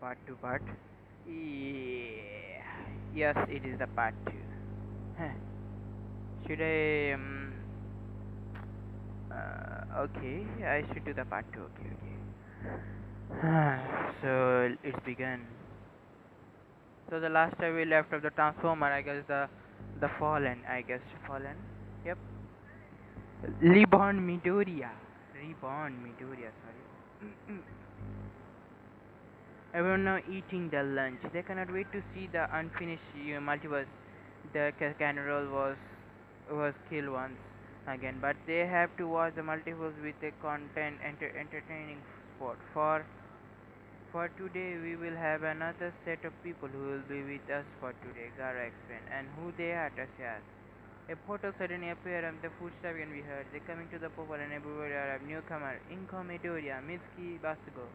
part 2 part. Yeah. Yes, it is the part 2. Huh. Should I okay, I should do the part 2. Okay, okay. So it's begun. So the last time we left of the Transformer, I guess the Fallen, I guess Fallen. Yep. Reborn Midoriya. Reborn Midoriya, sorry. Everyone now eating their lunch. They cannot wait to see the unfinished multiverse. The Canarol was killed once again, but they have to watch the multiverse with a content entertaining sport. For today, we will have another set of people who will be with us for today. Gara explained, and who they are, Tasha asked. A portal suddenly appeared and the footsteps can be heard. They coming to the portal and everywhere are a newcomer. Inko Midoriya, Mitsuki Bakugo,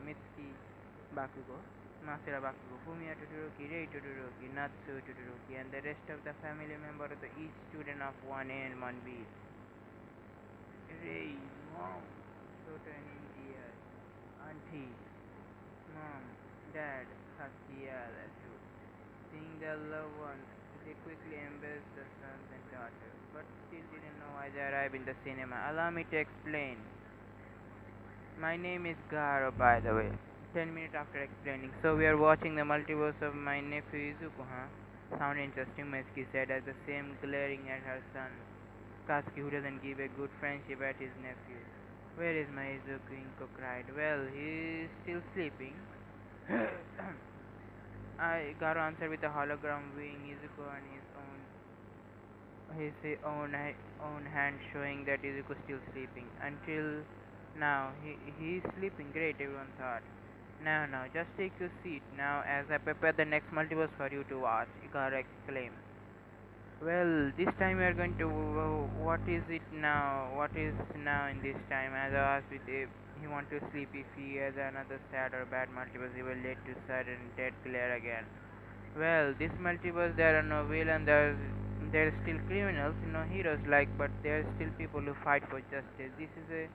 Masera Bakugo, Fumiya Todoroki, Rei Todoroki, Natsu Todoroki, and the rest of the family members of the each student of 1A and 1B. Rei, Mom, Shoto and India, Auntie, Mom, Dad, Sakia, that's true. Seeing their loved one, they quickly embraced the sons and daughters, but still didn't know why they arrived in the cinema. Allow me to explain. My name is Garo, by the way. 10 minutes after explaining. So we are watching the multiverse of my nephew Izuku, huh? Sound interesting, Mitsuki said as the same glaring at her son. Katsuki, who doesn't give a good friendship at his nephew. Where is my Izuku? Inko cried. Well, he is still sleeping. I Garo answered with a hologram viewing Izuku on his own hand, showing that Izuku is still sleeping. Until now, he is sleeping. Great, everyone thought. Now, just take your seat now as I prepare the next multiverse for you to watch. Garo exclaimed. Well, this time we are going to. What is it now? What is now in this time? As I asked with if he want to sleep, if he has another sad or bad multiverse, he will lead to sudden dead glare again. Well, this multiverse there are no villains, there are still criminals, no heroes like, but there are still people who fight for justice. This is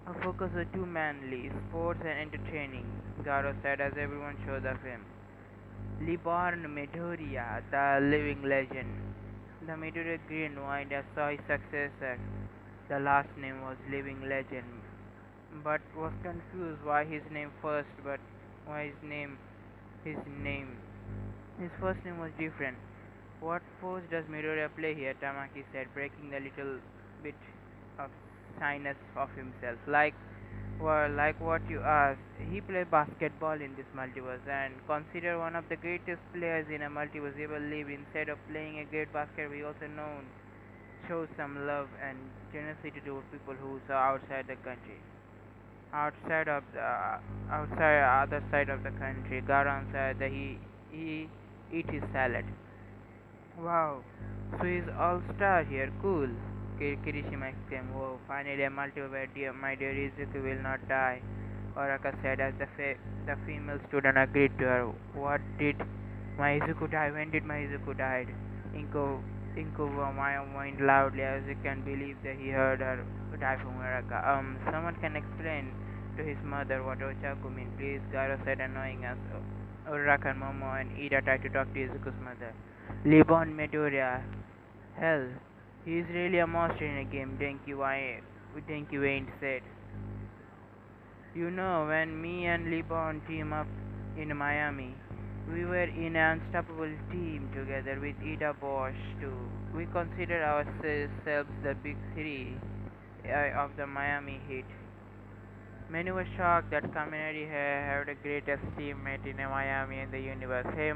a focus of too manly, sports and entertaining, Garo said as everyone showed the film. Liborn Midoriya, the living legend. The Midoriya grinned when I saw his successor. The last name was Living Legend, but was confused why his name first, but why his name his first name was different. What force does Midoriya play here? Tamaki said, breaking the little bit of shyness of himself. Like what you asked, he played basketball in this multiverse and considered one of the greatest players in a multiverse ever lived. Instead of playing a great basketball, he also known shows some love and generosity to people who are outside the country, outside of the outside other side of the country. Garan said that he eat his salad. Wow, so he's all star here, cool. Kirishima exclaimed, whoa, finally a multiverse dear, my dear Izuku will not die. Oraka said as the female student agreed to her. What did my Izuku die? When did my Izuku died? Inko, Inko whined loudly as he can believe that he heard her die from Oraka. Someone can explain to his mother what Ochaku means, please, Garo said, annoying us. Uraraka and Momo and Ida tried to talk to Izuku's mother. Libon Midoriya. Hell, he is really a monster in a game, Denki Wayne said. You know, when me and Libon team up in Miami, we were in an unstoppable team together with Ida Bosch too. We consider ourselves the big three of the Miami Heat. Many were shocked that Kaminari had the greatest teammate in Miami in the universe. Hey,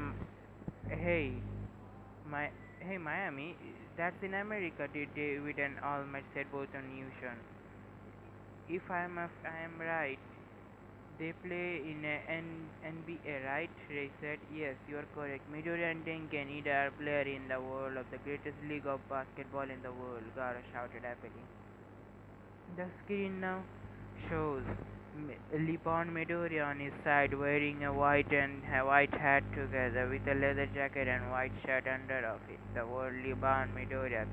my, hey Miami, that's in America, did David and Almighty said both on Newson. I am right, they play in a NBA, right? Ray said, yes, you are correct. Midori and Denken are player in the world of the greatest league of basketball in the world, Gara shouted happily. The screen now shows Lipon Midori on his side wearing a white hat together with a leather jacket and white shirt under of it. The word Liban Midori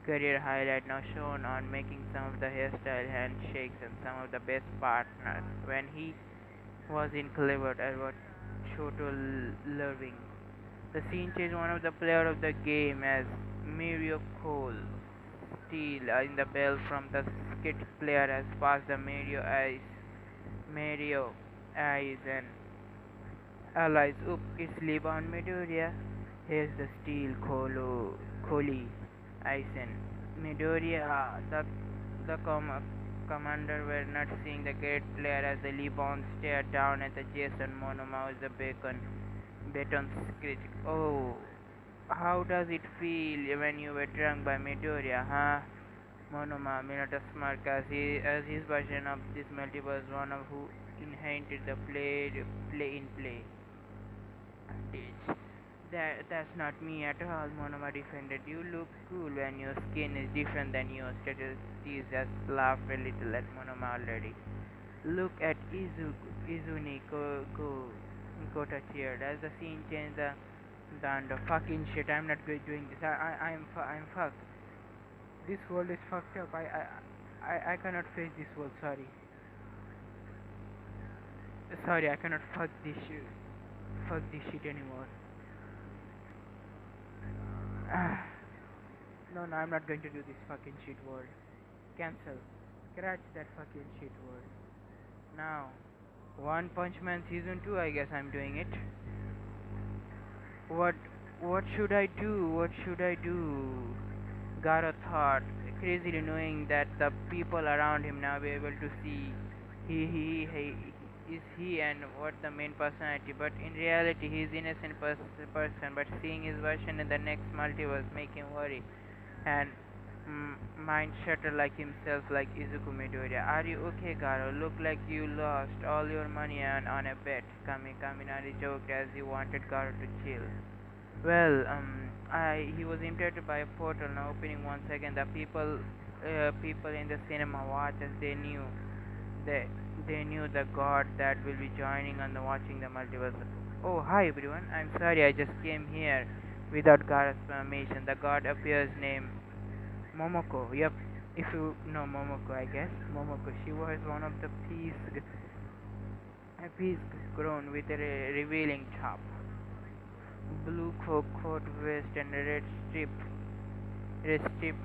career highlight now shown on making some of the hairstyle handshakes and some of the best partners. was in clever and what Shoto loving. The scene changed one of the player of the game as Mario Cole steal in the bell from the skit player as passed the Mario eyes and allies. Oop, it's Liban Midoriya. Here's the steel Coli Eisen. Midoriya, the commander were not seeing the great player as the Liban stared down at the Jason Momoa the Beton screech. Oh, how does it feel when you were drunk by Midoriya, huh? Monoma Minato smirked as his version of this multiverse one of who inherited the play stage. That's not me at all, Monoma defended. You look cool when your skin is different than yours. Tease just laughed a little at Monoma already. Look at Izuni Kota cheered as the scene changed the fucking shit. I'm not good doing this. I'm fucked. This world is fucked up. I cannot face this world. Sorry, I cannot fuck this shit anymore. No, no, I'm not going to do this fucking shit world. Cancel. Scratch that fucking shit world. Now, One Punch Man season 2, I guess I'm doing it. What what should I do? What should I do? Gaara thought, crazily knowing that the people around him now be able to see he is he and what the main personality. But in reality, he is innocent person. But seeing his version in the next multiverse make him worry and mind shatter like himself, like Izuku Midoriya. Are you okay, Garo? Look like you lost all your money on a bet. Kaminari joked as he wanted Garo to chill. Well, he was impacted by a portal now opening once again. The people in the cinema watched as they, they knew the god that will be joining on the watching the multiverse. Oh, hi everyone. I'm sorry I just came here without Gara's permission. The god appears named Momoko. Yep, if you know Momoko, I guess. Momoko. She was one of the piece grown with a revealing top blue coat vest and a red strip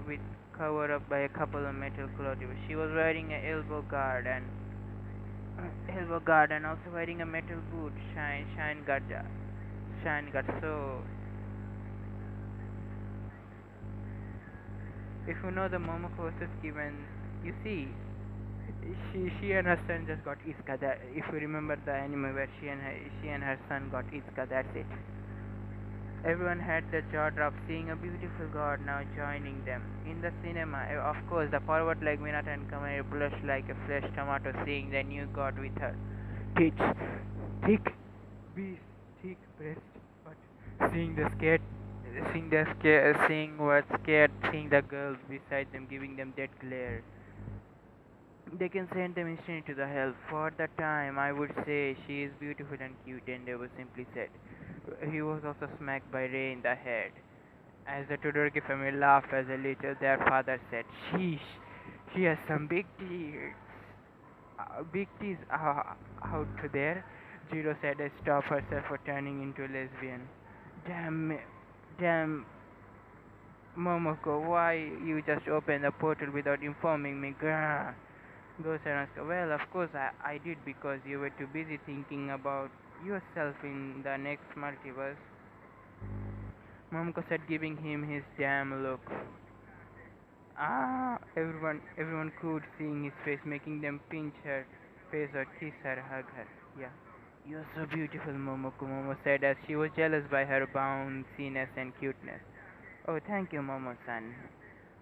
with covered up by a couple of metal cloth. She was wearing an elbow guard and also wearing a metal boot, shine guard. So if you know the Momoko Satsuki, when you see she and her son just got Izuka. That if you remember the anime where she and her son got Izuka, that's it. Everyone had the jaw drop seeing a beautiful god now joining them. In the cinema, of course, the forward leg Minato and Kamari blushed like a fresh tomato seeing the new god with her tits, thick beast, thick breast, but seeing the girls beside them giving them that glare. They can send them instantly to the hell. For the time, I would say she is beautiful and cute, and they were simply said. He was also smacked by Ray in the head. As the Todoroki family laughed as a little, their father said, "Sheesh, she has some big teeth out there." Jiro said and stopped herself for turning into a lesbian. Damn, damn, Momoko, why you just opened the portal without informing me? Grr. Goes and asks, well, of course I did because you were too busy thinking about yourself in the next multiverse. Momoko said, giving him his damn look. Everyone could seeing his face, making them pinch her face or kiss her, hug her. Yeah. You're so beautiful, Momoko, Momo said as she was jealous by her bounciness and cuteness. Oh, thank you, Momo-san.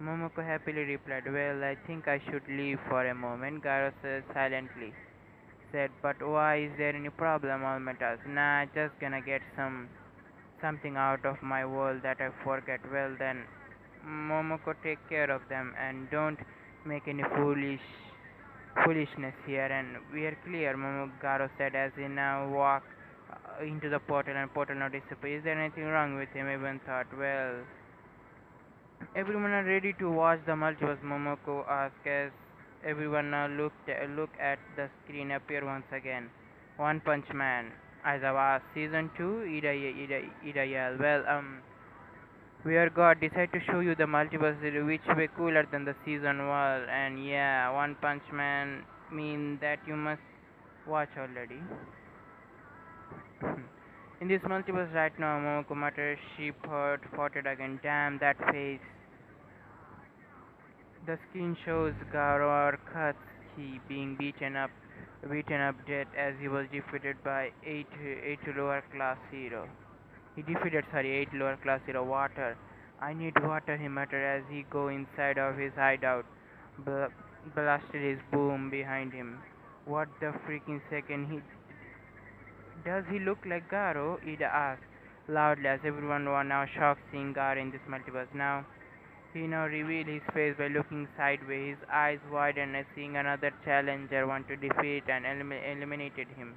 Momoko happily replied, well, I think I should leave for a moment. Garo said silently. Said, but why is there any problem, Almatas? Nah, just gonna get something out of my world that I forget. Well then, Momoko, take care of them and don't make any foolishness here. And we are clear, Momogaro said as he now walked into the portal and portal now disappeared. Is there anything wrong with him? Everyone thought, well, everyone are ready to watch the multiverse, Momoko asked as everyone now look at the screen appear once again. One Punch Man. Aizawa Season 2, Ida. Well, where God decided to show you the multiverse which way cooler than the season was, and yeah, One Punch Man mean that you must watch already. In this multiverse right now, Momoko Matter, she fought it again. Damn that face. The screen shows Garo Katsuki being beaten up dead as he was defeated by eight lower class hero. He defeated, sorry, 8 lower class hero. Water. I need water, he muttered as he go inside of his hideout. Blasted his boom behind him. What the freaking second he does he look like Garo? Ida asked loudly as everyone was now shocked seeing Garo in this multiverse. He now revealed his face by looking sideways, his eyes widened as seeing another challenger want to defeat and eliminated him.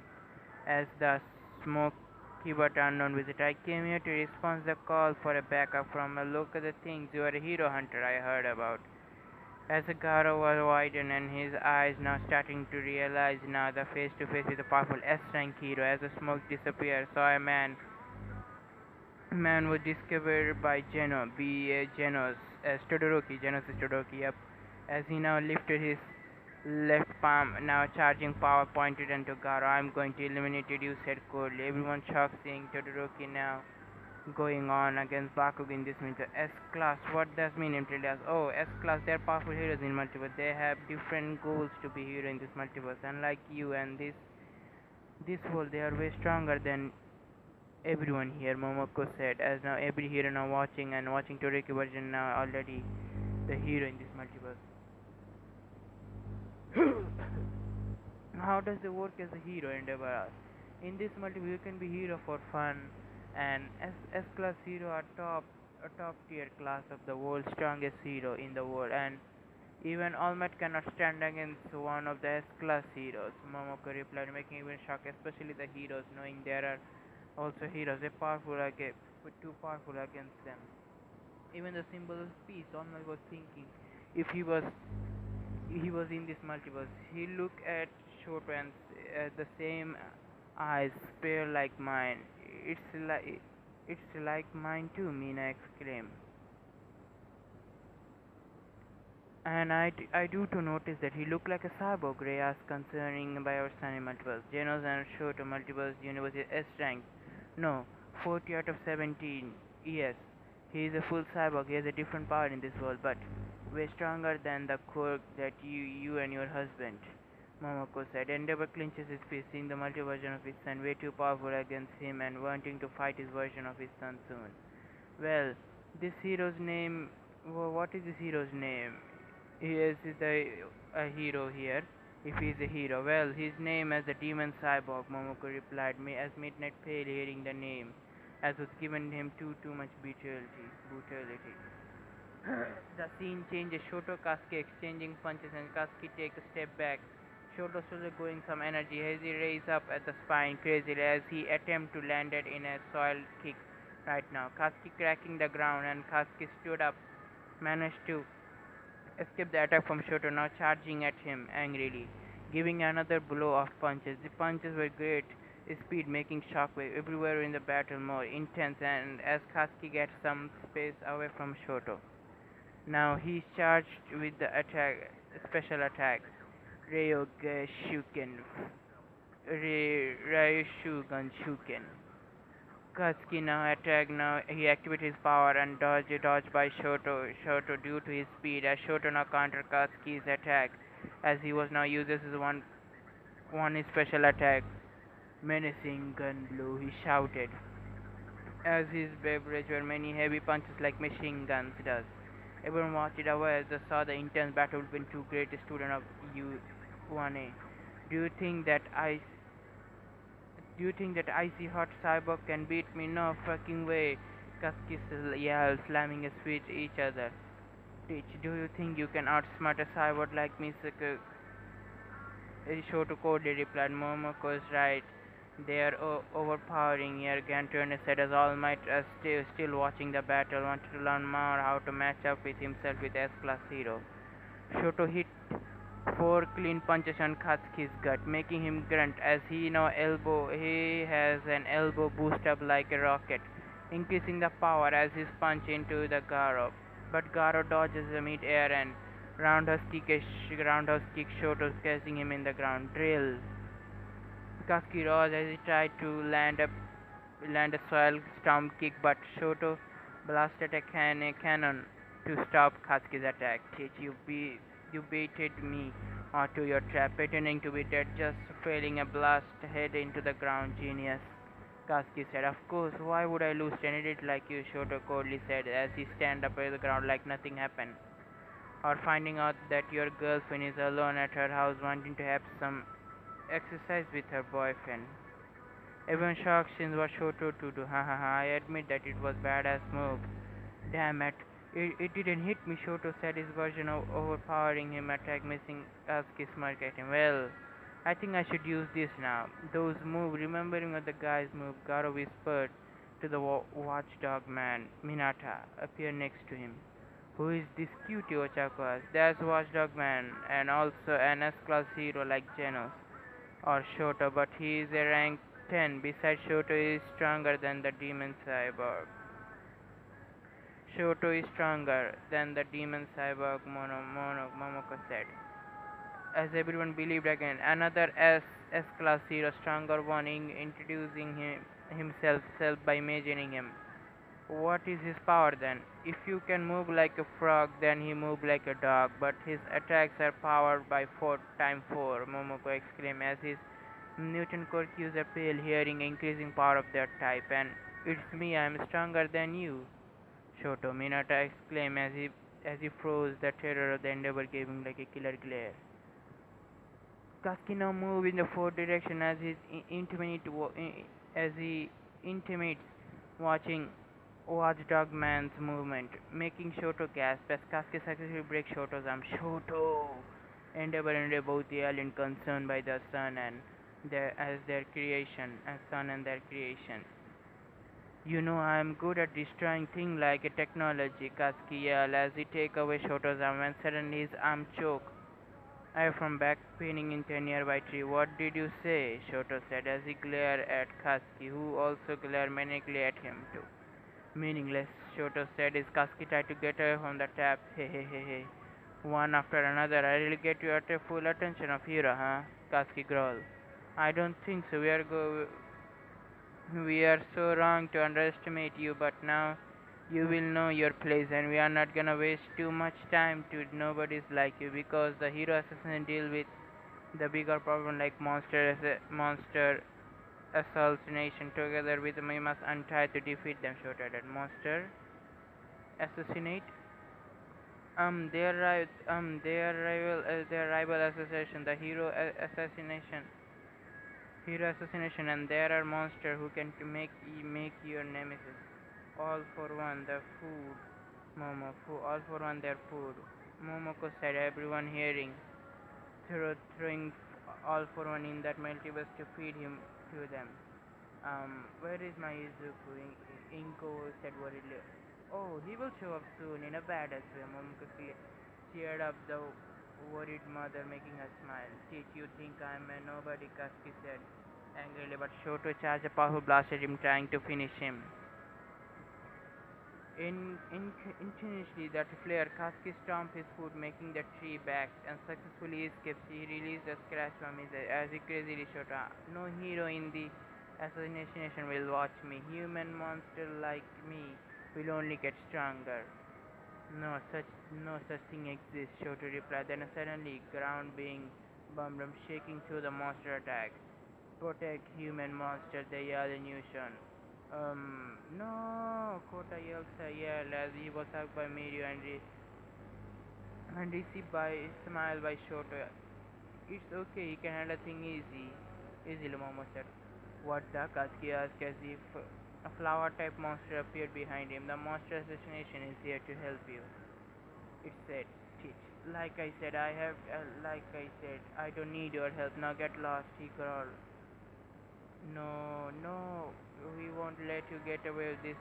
As the smoky but unknown visitor, I came here to respond to the call for a backup from a look at the things. You are a hero hunter I heard about. As the Garo was widened and his eyes now starting to realize now the face to face with a powerful S-rank hero. As the smoke disappeared, saw a man was discovered by Genos as Todoroki. Genos is Todoroki, yep. As he now lifted his left palm, now charging power pointed into Garo. I'm going to eliminate you, said coldly. Everyone shocked seeing Todoroki now going on against Bakugan in this minute. S-Class, what does mean in Trilas? Oh, S-Class, they're powerful heroes in multiverse. They have different goals to be hero in this multiverse. Unlike you and this world, they are way stronger than everyone here, Momoko said, as now every hero now watching Todoroki version now already the hero in this multiverse. How does it work as a hero, Endeavor asked. In this multiverse, you can be hero for fun, and S class hero are a top tier class of the world's strongest hero in the world, and even All Might cannot stand against one of the S class heroes. Momoko replied, making even shock, especially the heroes, knowing there are also heroes too powerful against them. Even the symbol of peace, All Might was thinking if he was in this multiverse. He looked at Shoto and the same eyes, pale like mine. It's like mine too, Mina exclaimed. And I do to notice that he looked like a cyborg, Ray asked concerning by our sunny multiverse. Genos and Shoto multiverse universe is S rank. No, 40 out of 17. Yes, he is a full cyborg. He has a different power in this world, but way stronger than the quirk that you and your husband. Momoko said. Endeavor clinches his fist, seeing the multi version of his son way too powerful against him and wanting to fight his version of his son soon. Well, this hero's name. What is this hero's name? He is a hero here. If he is a hero, well, his name as the demon cyborg. Momoko replied, "Me as Midnight Pale, hearing the name, as was given him too much brutality." The scene changes. Shoto Katsuki exchanging punches and Katsuki take a step back. Shoto slowly going some energy as he raises up at the spine crazily as he attempt to land it in a soiled kick right now. Katsuki cracking the ground and Katsuki stood up, managed to escape the attack from Shoto, now charging at him angrily, giving another blow of punches. The punches were great speed, making shockwave everywhere in the battle more intense and as Katsuki gets some space away from Shoto. Now he's charged with the special attack, Ryoshuken, Ryoshugan Shuken. Katsuki now attack. Now he activates his power and dodge by Shoto due to his speed. As Shoto now counter Katsuki's attack, as he was now uses his one special attack, menacing gun blow. He shouted, as his beverage were many heavy punches like machine guns does. Everyone watched it away as they saw the intense battle between two great students of U1A. Do you think that I Do you think that icy hot cyborg can beat me? No fucking way. Katsuki yelled, slamming his feet each other. Teach, do you think you can outsmart a cyborg like me? Shoto coldly replied. Momoko is right. They are overpowering here, Ganturner said as All Might still watching the battle, wanted to learn more how to match up with himself with S-Class hero. Shoto hit 4 clean punches on Katsuki's gut, making him grunt as he has an elbow boost up like a rocket, increasing the power as he punch into the Garo. But Garo dodges the mid-air and roundhouse kick Shoto, catching him in the ground. Drill. Katsuki rose as he tried to land a soil stomp kick, but Shoto blasted a cannon to stop Katsuki's attack. You baited me onto your trap, pretending to be dead, just failing a blast head into the ground, genius. Katsuki said, of course, why would I lose to an idiot like you, Shoto coldly said as he stand up on the ground like nothing happened. Or finding out that your girlfriend is alone at her house wanting to have some exercise with her boyfriend. Everyone shocked since what Shoto to do. Ha ha ha, I admit that it was badass move. Damn it. It didn't hit me, Shoto said, his version of overpowering him attack, missing Asuki smirk at him. Well, I think I should use this now. Those move, remembering what the guys move, Garo whispered to the watchdog man. Minata appeared next to him. Who is this cutie, Ochako asked. That's Watchdog Man, and also an S-class hero like Genos or Shoto, but he is a rank 10. Besides, Shoto is stronger than the demon cyborg. Shoto is stronger than the demon cyborg, Momoko said. As everyone believed again, another S-class hero, stronger one, introducing himself by imagining him. What is his power then? If you can move like a frog, then he moves like a dog, but his attacks are powered by 4 times 4, Momoko exclaimed as his Newton Corcus appeal, hearing increasing power of that type. And it's me, I am stronger than you, Shoto, Minata exclaimed as he froze. The terror of the endeavor giving like a killer glare. Katsuki now moved in the fourth direction as he intimates watching Watchdog Man's movement, making Shoto gasp as Katsuki successfully breaks Shoto's arm. Shoto! Endeavor and both yell in concern by the sun and their creation. You know I am good at destroying things like a technology, Katsuki yelled as he take away Shoto's arm and suddenly his arm choked from back paining into a nearby tree. What did you say? Shoto said as he glared at Katsuki, who also glared maniacally at him too. Meaningless, Shoto said as Katsuki tried to get away from the tap. Hey. One after another, I really get you at the full attention of Hiro, huh? Katsuki growled. I don't think so. We are so wrong to underestimate you, but now you will know your place, and we are not gonna waste too much time to nobodies like you, because the hero assassin deal with the bigger problem like monster assassination. Together with me must untie to defeat them, shouted at monster assassinate. Their rival assassination, the hero assassination, and there are monsters who can make your nemesis. All for one, the food, all for one, their food. Momoko said, everyone hearing, throwing all for one in that multiverse to feed him to them. Where is my Izuku? Inko said worriedly. Oh, he will show up soon in a badass way. Momoko cheered up the worried mother, making her smile. Did you think I'm a nobody? Katsuki said angrily, but Shoto charged a powerful blast at him, trying to finish him. Intentionally, that flare, Katsuki stomped his foot, making the tree back, and successfully escaped. He released a scratch from his eye as he crazily shot. No hero in the assassination will watch me. Human monster like me will only get stronger. No such thing exists, Shoto replied. Then suddenly, ground being bumped, shaking through the monster attack. Protect human monster, they yelled in unison. No, Kota yelled as he was hugged by Mirio and received by smile by Shoto. It's okay, he can handle things easily, Momo said. What the? Katsuki asked as if a flower-type monster appeared behind him. The monster assassination is here to help you, it said. Teach. Like I said, I don't need your help. Now get lost, he growled. No, we won't let you get away with this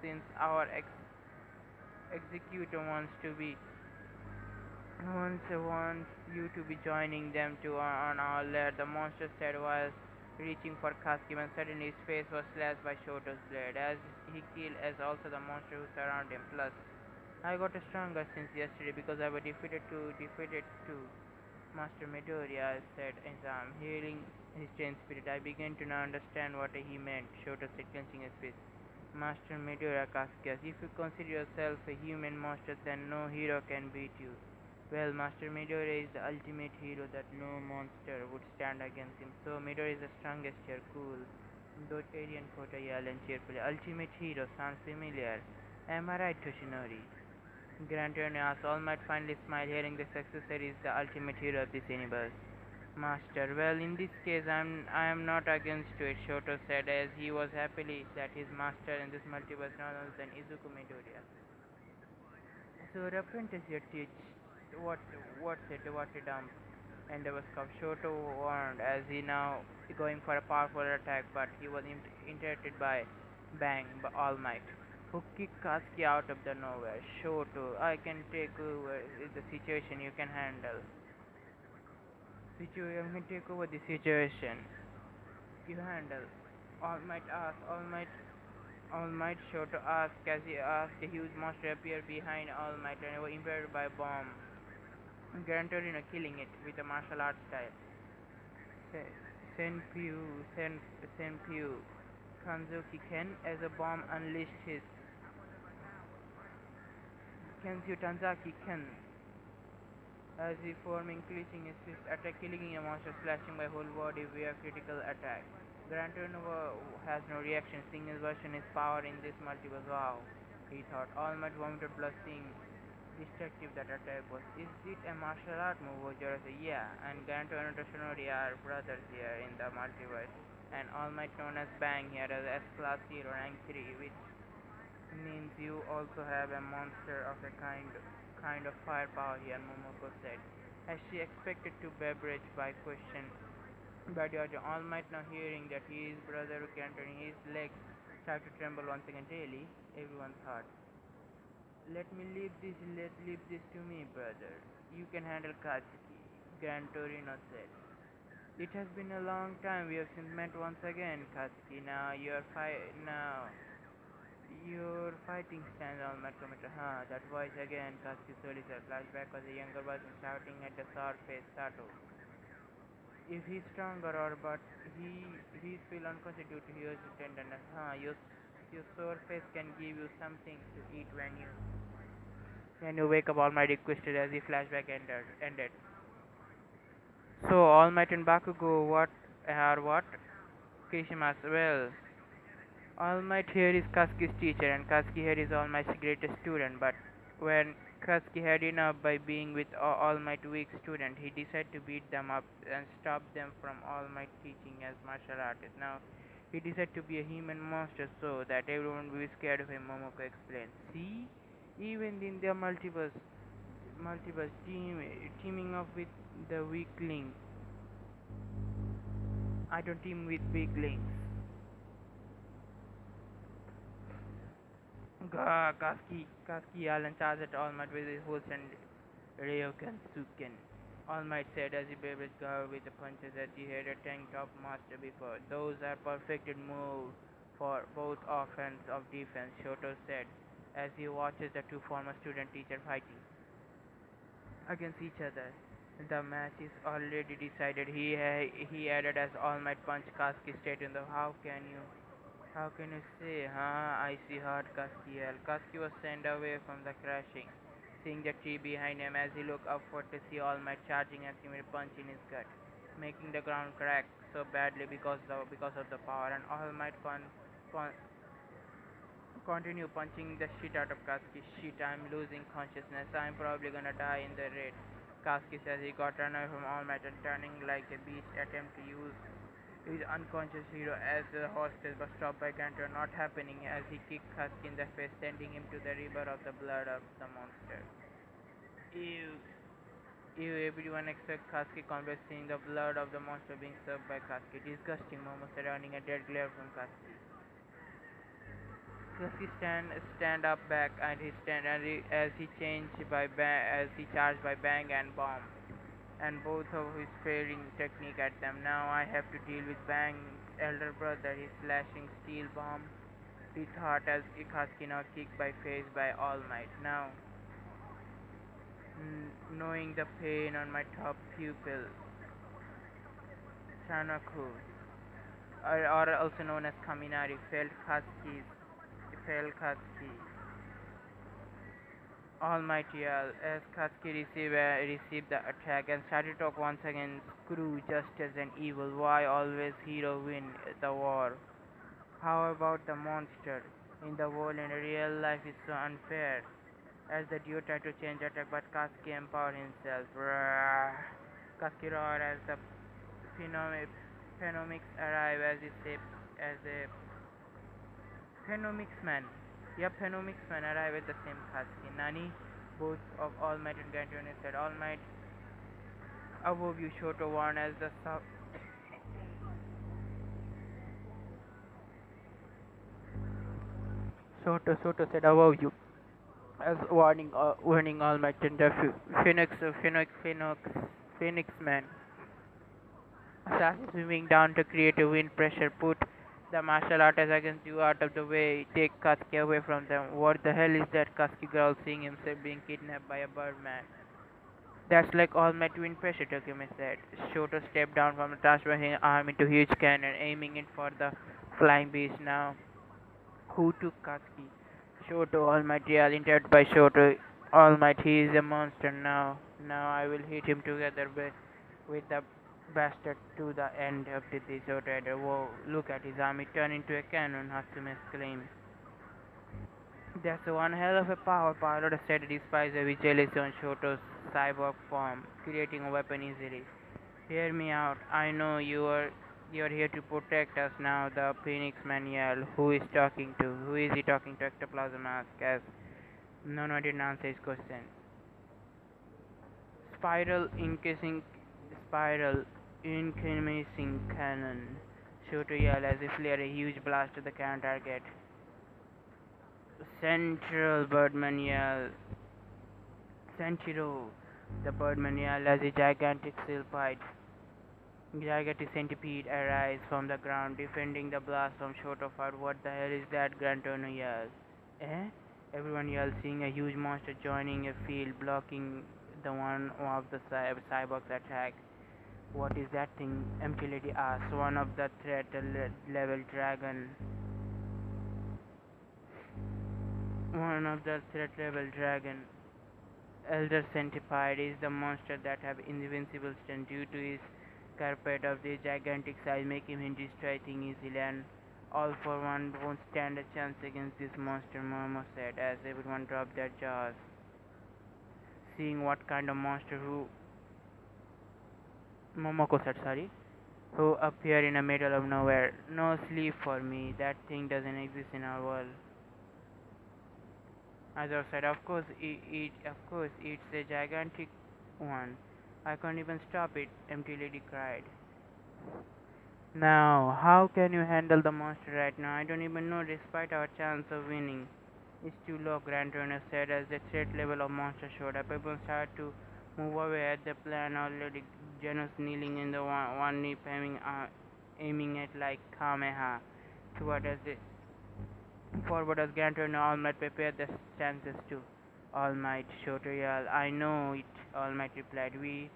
since our executor wants to be Once I want you to be joining them to on our lair, the monster said while reaching for Kaski when suddenly his face was slashed by Shoto's blade, as he killed as also the monster who surrounded him. Plus, I got stronger since yesterday because I was defeated too. Master Midoriya said Izam, hearing his chain spirit. I began to now understand what he meant, Shoto said, clenching his fist. Master Midoriya Kasuga, if you consider yourself a human monster, then no hero can beat you. Well, Master Midoriya is the ultimate hero that no monster would stand against him. So Midoriya is the strongest here, cool. Though Arian Kota yelled cheerfully. Ultimate hero sounds familiar. Am I right, Toshinori? Grand asked. All Might finally smiled, hearing the successor is the ultimate hero of this universe. Master, well, in this case, I am not against it, Shoto said, as he was happily that his master in this multiverse none other than Izuku Midoriya. So the apprentice here teach what what a dump. And there was Shoto warned as he now going for a powerful attack, but he was interrupted by Bang, All Might, who kicked Katsuki out of the nowhere. Shoto, I can take over the situation you can handle. You can take over the situation. You handle. All Might Shoto asked as he asked a huge monster appeared behind All Might and was impaired by a bomb. Gran Torino killing it with a martial arts style. Se- Senpyu Kanzuki Ken as a bomb unleashed his Kenshu Tanzaki Ken as he forming clinching his fist attack killing a monster slashing my whole body via critical attack. Gran Torino has no reaction seeing his version his power in this multiverse. Wow, he thought. All Might vomited blood seeing destructive that attack was. Is it a martial art move? Ojiro said, yeah, and Ganto and Toshinori are brothers here in the multiverse. And All Might known as Bang here as S-Class Hero Rank 3, which means you also have a monster of a kind of firepower here, Momoko said. As she expected to beverage by question. But All Might now hearing that his brother Ganto his legs start to tremble once again daily, everyone thought. Leave this to me, brother. You can handle Katsuki, Gran Torino said. It has been a long time we have since met once again, Katsuki. Now your fighting stance on Matometer. Huh, that voice again, Katsuki slowly said. Flashback was a younger version shouting at the sour faced Sato. If he's stronger or but he's still unconscious due to his tenderness. Huh, your sore face can give you something to eat when you wake up, All Might requested as the flashback ended. So, All Might and Bakugo, what are what? Kishimas, well, All Might here is Katsuki's teacher, and Katsuki here is All Might's greatest student, but when Katsuki had enough by being with All Might weak student, he decided to beat them up and stop them from All Might teaching as martial artist. Now, he decided to be a human monster so that everyone will be scared of him, Momoko explained. See? Even in the multiverse teaming up with the weakling. I don't team with weaklings. Kaski Alan charged at All Might with his horse and Ryokan Suken. All Might said as he beveraged Gar with the punches that he had a tank top master before. Those are perfected moves for both offense of defense, Shoto said as he watches the two former student teacher fighting against each other. The match is already decided. He added as All Might punch Kaski straight in the how can you say, huh? I see hard Kaski yelled. Kaski was sent away from the crashing, seeing the tree behind him as he looked upward to see All Might charging at him with a punch in his gut, making the ground crack so badly because of the power. And All Might con- continue punching the shit out of Kaski. Shit, I'm losing consciousness. I'm probably gonna die in the raid. Kaski says he got run away from All Might and turning like a beast attempt to use his unconscious hero as a hostage but stopped by Gantor not happening as he kicked Kaski in the face sending him to the river of the blood of the monster. Ew. Ew, everyone except Kaski confessed seeing the blood of the monster being served by Kaski. Disgusting, Momo said, earning a dead glare from Kaski. Kasky stand up back and he stand and as he as he charged by bang and bomb, and both of his firing technique at them. Now I have to deal with Bang's elder brother, his slashing steel bomb. He thought as Ikaski now kicked by face by All Might. Now, knowing the pain on my top pupil, Chanaku, or also known as Kaminari, felt Katsuki. Almighty as Katsuki received the attack and started to talk once again. Screw justice and evil. Why always hero win the war? How about the monster? In the world in real life is so unfair. As the duo tried to change attack, but Katsuki empowered himself. Katsuki roared as the Phenomics arrive as a Phenomics man. Yep, Phenomics man arrive at the same Katsuki. Nani, both of All Might and Gantonis said All Might above you, Shoto warned as the Soto said above you as warning All Might and the Phoenix man. Starts swimming down to create a wind pressure. Put the martial artist against you out of the way. Take Katsuki away from them. What the hell is that? Katsuki growled, seeing himself being kidnapped by a birdman. That's like all my wind pressure, Takumi said. Shoto stepped down from the transferring arm into huge cannon, aiming it for the flying beast. Now, who took Katsuki? Shoto, All Might yelled, interrupted by Shoto. All Might, he is a monster now. Now I will hit him together with the bastard to the end of the disorder. Whoa, look at his arm, it turned into a cannon, Hatsume exclaimed. That's one hell of a power, Pilot said, despite the jealous on Shoto's cyborg form, creating a weapon easily. Hear me out. I know you're here to protect us now, the Phoenix man yelled. Who is talking to? Who is he talking to? Ectoplasm asked as no one didn't answer his question. Spiral increasing spiral increasing cannon. Shoto yelled as if fired a huge blast to the cannon target. Central Birdman yelled. Senchiro, the Birdman yelled as a gigantic centipede arrives from the ground, defending the blast from Shoto fire. What the hell is that? Grantorno yelled. Eh? Everyone yelled, seeing a huge monster joining a field, blocking the one of the cyborg's attack. What is that thing? Empty Lady asked. One of the threat level dragon. One of the threat level dragon. Elder Centipede is the monster that have invincible strength due to his carpet of the gigantic size, making him destroy things easily, and all for one won't stand a chance against this monster, Momo said as everyone dropped their jaws. Seeing what kind of monster Momoko said, sorry, who appeared in the middle of nowhere. No sleep for me, that thing doesn't exist in our world. Azor said, of course, it's a gigantic one. I can't even stop it, Empty Lady cried. Now, how can you handle the monster right now? I don't even know, despite our chance of winning. It's too low, Grand Turner said as the threat level of monster showed up. Everyone started to move away at the plan already. Janus kneeling in the one knee, aiming at like Kameha. Toward as the forward as Grand Turner, All Might prepared the stances too. All Might, Shoto yelled. I know it, All Might replied. We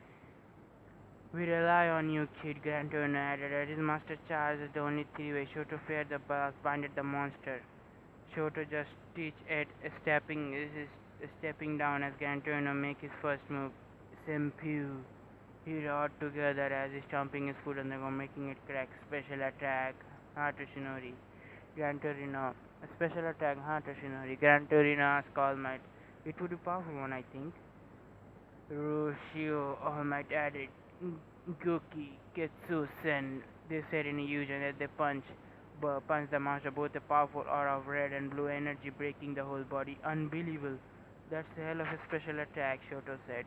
rely on you, kid, Grand Turner added. As his master charge is the only three-way. Shoto feared the blast, blinded the monster. Shoto just teach at stepping down as Grand Turner make his first move. Senpyu. He roared together as he stomping his foot on the ground, making it crack. Special attack, Hato-Shinori. Gran Torino. A special attack, Hato-Shinori. Gran Torino asked All Might. It would be powerful one, I think. Roshio, All Might added. Goki, Ketsu, Sen. They said in a fusion as they punched the monster, both a powerful aura of red and blue energy breaking the whole body. Unbelievable. That's a hell of a special attack, Shoto said.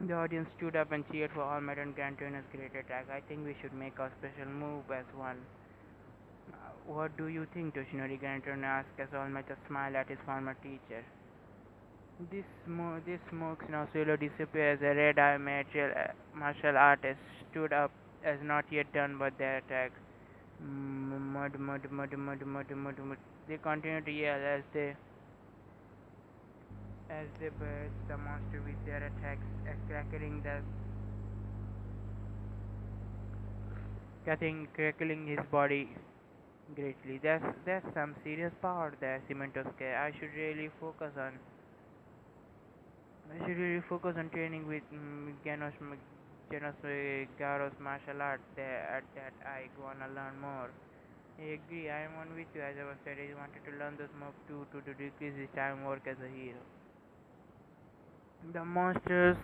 The audience stood up and cheered for All Might and Grand Turner's great attack. I think we should make our special move as one. What do you think? Toshinori Ganton asked as All Might smiled at his former teacher. This smokes now slowly disappears. A red-eyed martial artist stood up as not yet done by their attack. Mud, mud, mud, mud, mud, mud, mud. They continued to yell as they burst the monster with their attacks, crackling his body greatly. That's some serious power there, Cementosuke. I should really focus on training with Garos martial art there at that I wanna learn more. I agree, I am one with you as I was said I wanted to learn the smoke too to decrease his time work as a hero. The monster's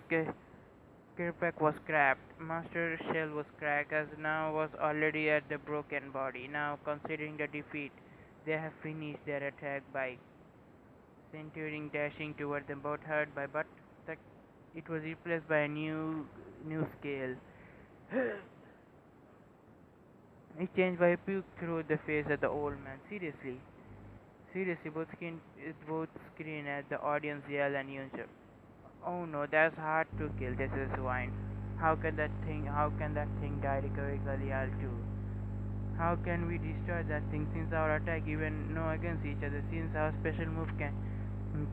Kirpak was cracked. Master Shell was cracked as now was already at the broken body. Now considering the defeat, they have finished their attack by centering dashing toward them both hurt by but the, it was replaced by a new scale. It changed by a puke through the face of the old man. Seriously, both screen at the audience yell and yell. Oh no, that's hard to kill. This is swine. How can that thing die categorically too? How can we destroy that thing since our attack even know against each other? Since our special move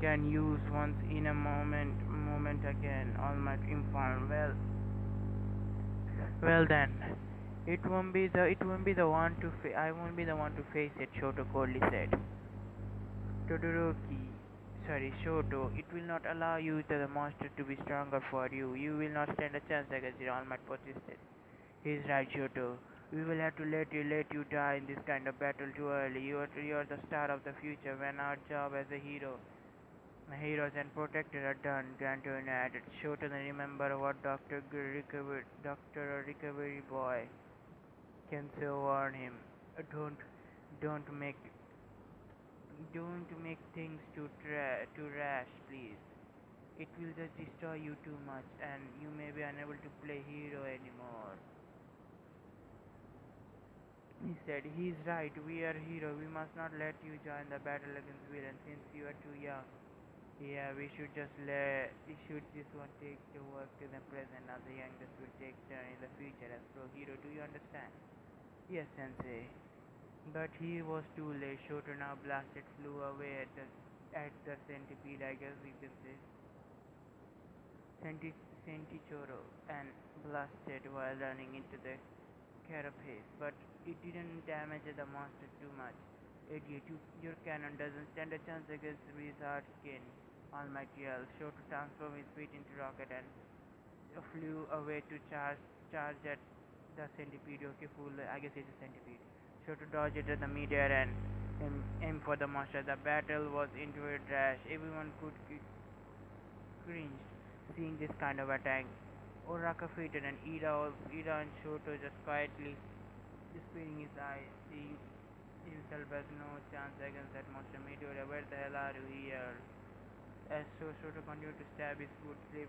can use once in a moment again. All might inform. Well then, it won't be the one to I won't be the one to face it. Shoto coldly said. Todoroki, sorry, Shoto, it will not allow you the monster to be stronger for you. You will not stand a chance against it. All might persisted. He's right, Shoto. We will have to let you die in this kind of battle too early. You are the star of the future. When our job as a heroes and protector are done, Granto added. Shoto, then remember what Doctor Recovery Boy Kensei warned him. Don't, don't make, don't make things too rash, please. It will just destroy you too much, and you may be unable to play hero anymore. He said, he's right, we are hero. We must not let you join the battle against villains since you are too young. Yeah, we should this one take the work to the present. Now the youngest will take turn in the future as pro hero. Do you understand? Yes, Sensei. But he was too late. Shoto now blasted flew away at the centipede, I guess we can say. Centichoro and blasted while running into the carapace, but it didn't damage the monster too much. Idiot, your cannon doesn't stand a chance against Wizard Skin. Almighty yelled. Shoto transformed his feet into rocket and flew away to charge at the centipede. Okay, fool, I guess it's a centipede. Shoto dodged at the midair and aimed for the monster. The battle was into a dash. Everyone could cringed seeing this kind of attack. Oraka faded and Ida and Shoto just quietly despairing his eyes, seeing himself as no chance against that monster. Meteor, where the hell are you here? As Shoto continued to stab his foot, slip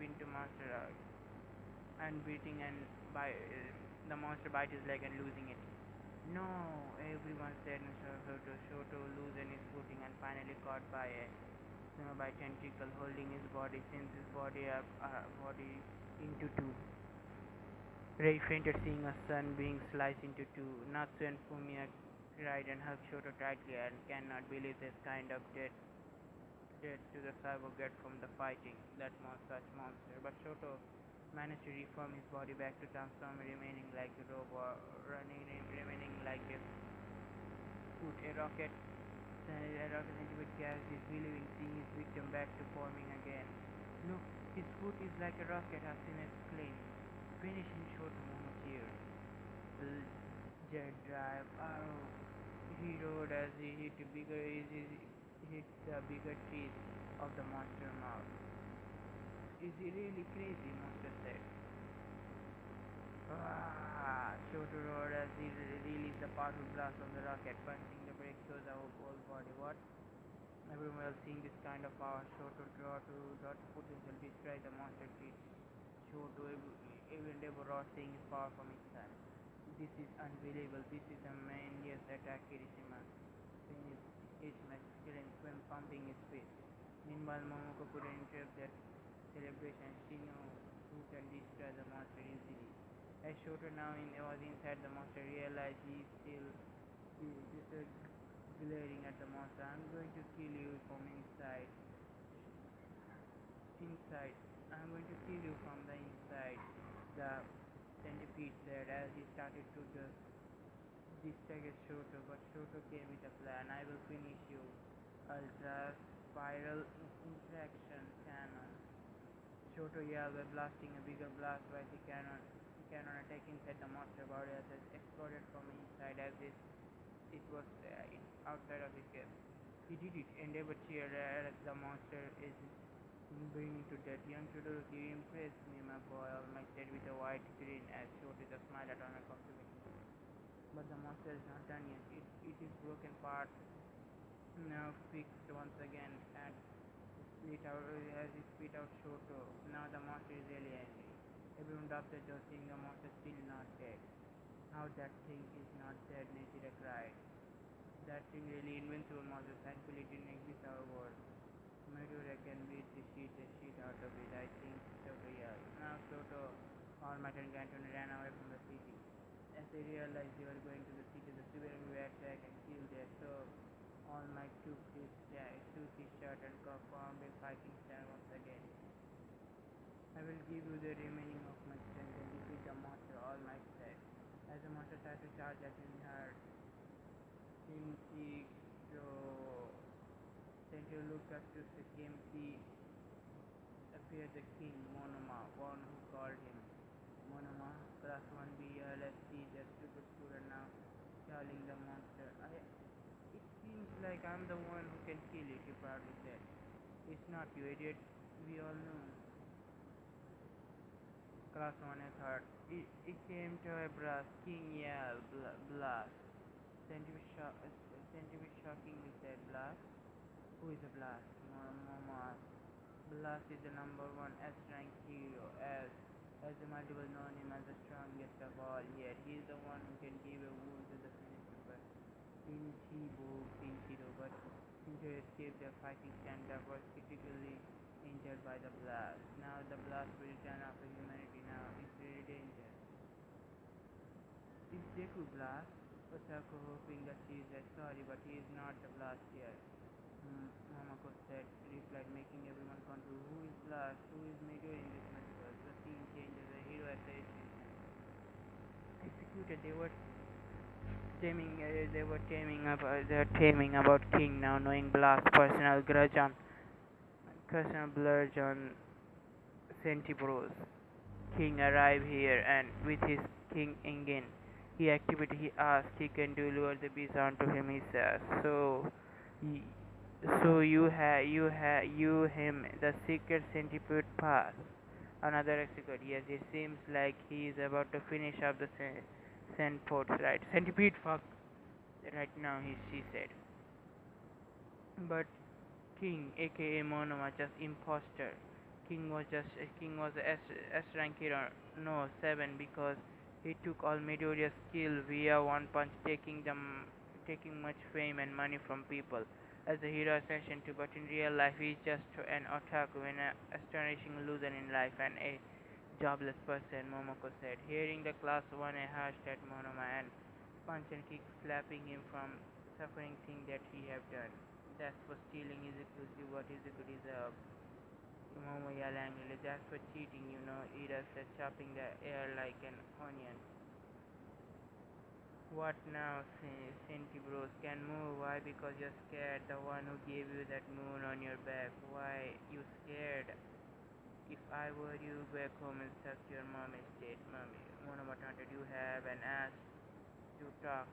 into monster and beating and the monster bite his leg and losing it. No, everyone said Shoto losing his footing and finally caught by tentacle holding his body since his body into two. Ray fainted seeing a son being sliced into two. Natsu and Fumiya cried and hugged Shoto tightly and cannot believe this kind of death to the cyborg get from the fighting such monster. But Shoto managed to reform his body back to transform, remaining like a robot, remaining like a foot, a rocket into with gas is believing seeing his victim back to forming again. Look, his foot is like a rocket, Hassan exclaimed. Finishing short moments here. Jet drive. Oh, he roared as he hit the bigger teeth of the monster mouth. Is he really crazy? Monster said. Ah! Shoto roared as he released the powerful blast of the rocket, punching the brakes through the whole body. What? Everyone else seeing this kind of power, Shoto draw to potential destroy the monster teeth. Shoto even Deborah seeing his power from his son. This is unbelievable. This is the main Centipros attack Kirishima, finished Kirishima killing him, pumping his fist. Meanwhile, Momoko couldn't interrupt their celebration. She knew who can destroy the monster easily. As Shoto was inside the monster, realized he just glaring at the monster. I'm going to kill you from inside. Inside. I'm going to kill you from the inside. The centipede said as he started to just distract Shoto, but Shoto came with a plan. I will finish you. Ultra spiral interaction cannon. Shoto yelled by blasting a bigger blast by the cannon. The cannon attack inside the monster body as it exploded from inside as it was outside of his cave. He did it, and Endeavor cheered as the monster is bringing to death. Young Shoto, you impressed me, my boy, All Might said with a wide grin as Shoto just smiled at All approximately. But the monster is not done yet. It is broken part now fixed once again and split out as it spit out Shoto. Now the monster is really angry. Everyone dropped their jaws, seeing the monster still not dead. How that thing is not dead, Nechira cried. That thing really invincible monster. Thankfully it didn't exist our world. Meteora can beat the shit out of it, I think, Shoto yelled. Now Shoto, All Might and Gantone ran away from the city. As they realized they were going to the city, the Subaru attacked and killed their so All Might took his shirt and performed a fighting stand once again. I will give you the remaining of my strength and defeat the monster, All Might said. As the monster started to charge at him, Sentio looked up to see appear the king, Monoma, one who called him. Monoma, class 1B, let's see the super scooter now, calling the monster. It seems like I'm the one who can kill it, he proudly said. It's not you, idiot. We all know. Class 1 and third. It came to a blast. King yelled, blast. Scientific shockingly said, blast? Who is a blast? Momo asked. Blast is the number one S-rank hero, as the multiple known him as the strongest of all. Yet he is the one who can give a wound to the finisher. Pinchiro, but Pinchiro escaped the fighting stand that was critically injured by the blast. Now the blast will return after humanity now is really dangerous. It's Deku Blast. Osako hoping that she is sorry, but he is not the blast here. Momoko said, replied, making everyone confused. Who is Blast? Who is Major in this multiverse? The scene changes. The hero assassin executed. They were taming about King now, knowing Blast's personal grudge on Centipros. King arrived here and with his King Engine. He asked he can deliver the beast onto him, he says. So you him the secret centipede pass. Another execute. Yes, it seems like he is about to finish up the centipede, right? Centipede fuck right now, she said. But King, aka Monoma, just imposter. King was S rank hero, no 7 because he took all Midoriya's skill via one punch, taking much fame and money from people as a hero assassin too. But in real life, he is just an otaku, an astonishing loser in life, and a jobless person. Momoko said, hearing the class 1 hashed at Monoma and punch and kick, slapping him from suffering thing that he have done. That's for stealing is equals to what is equal deserve. Momo yelled angrily. That's for cheating, you know. Ida said, chopping the air like an onion. What now, Centibros can move? Why? Because you're scared. The one who gave you that moon on your back. Why? You scared? If I were you, back home and suck your mom instead. Mommy, Monoma taunted. You have an ass to talk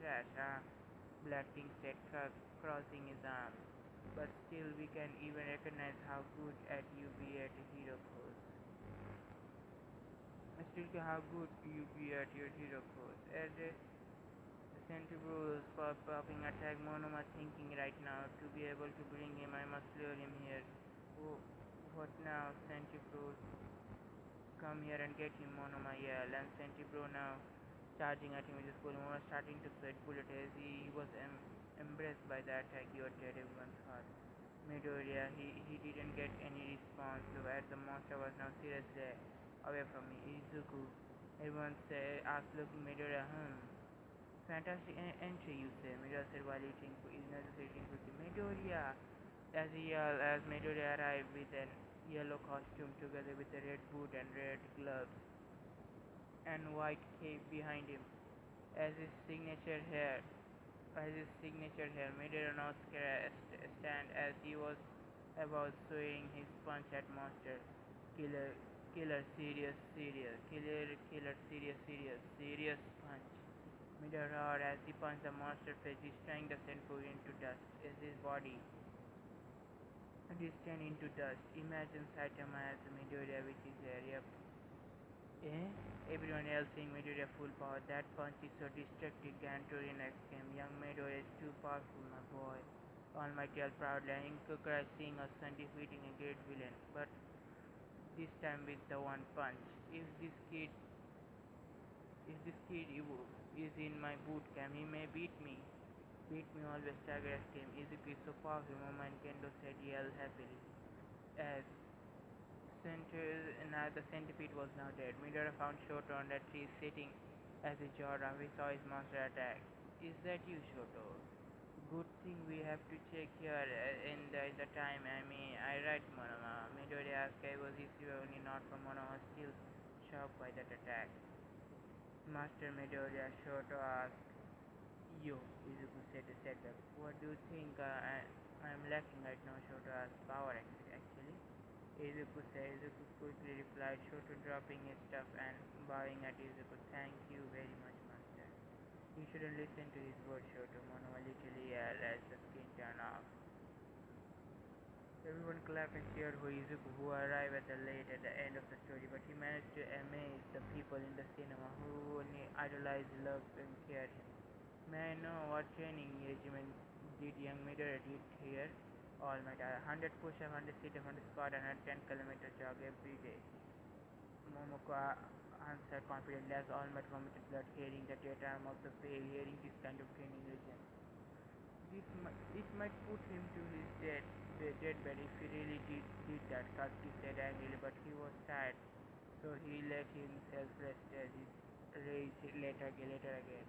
trash, huh? Black King said, crossing his arms. But still, we can even recognize how good at you be at hero pose. Still, how good you be at your hero pose. As the Centibros popping attack Monoma thinking right now, to be able to bring him, I must lure him here. Oh, what now, Centibros? Come here and get him, Monoma yelled. And Centibro now charging at him with his pole. Momo was starting to sweat bullets as he was embraced by the attack. You dead, everyone thought. Midoriya, he didn't get any response, though as the monster was now seriously away from me. Izuku, everyone asked looking Midoriya, fantastic entry, you say, Midoriya said while eating quickly. Midoriya, as he yelled as Midoriya arrived with an yellow costume together with a red boot and red gloves and white cape behind him. As his signature hair, Midoriya now stand as he was about swinging his punch at monster. Killer, serious punch. Midoriya roared as he punched the monster face, destroying the Senpu into dust. As his body turned into dust. Imagine Saitama as Midoriya with his hair. Yep. Eh? Everyone else seeing Midoriya full power. That punch is so destructive. Gantorian exclaimed. Young Midoriya is too powerful, my boy. All Might yelled proudly. Inko cried, seeing a son defeating a great villain. But this time with the one punch. If this kid is in my boot camp, he may beat me. Beat me always, Tiger exclaimed. Izuku is so powerful, Mama and Kendo said, yelled happily. As the centipede was now dead. Midoriya found Shoto on that tree sitting as he jawed off. He saw his monster attack. Is that you, Shoto? Good thing we have to check here in the time. I mean, I right, Monoma. Midoriya asked. I was his only not from Monoma, still shocked by that attack. Master Midoriya, Shoto asked. Yo, Izuku said a setback. What do you think I'm lacking right now? Shoto asked. Power, actually. Izuku quickly replied, Shoto dropping his stuff and bowing at Izuku. Thank you very much, Master. You shouldn't listen to his words, Shoto. Monoa literally yelled as the screen turned off. Everyone clapped and cheered for Izuku, who arrived late at the end of the story, but he managed to amaze the people in the cinema who idolized, loved, and cared him. May I know what training regimen did young Midoriya did here? All Might, 100 push-up, 100 sit-up, 100 squat, and 110 km jog every day. Momoko answered confidently as All Might vomited blood. Hearing the data, I'm also hearing this kind of training regime. It might put him to his deathbed if he really did that, Katsuki said angrily, but he was tired, so he let himself rest as he raised later again.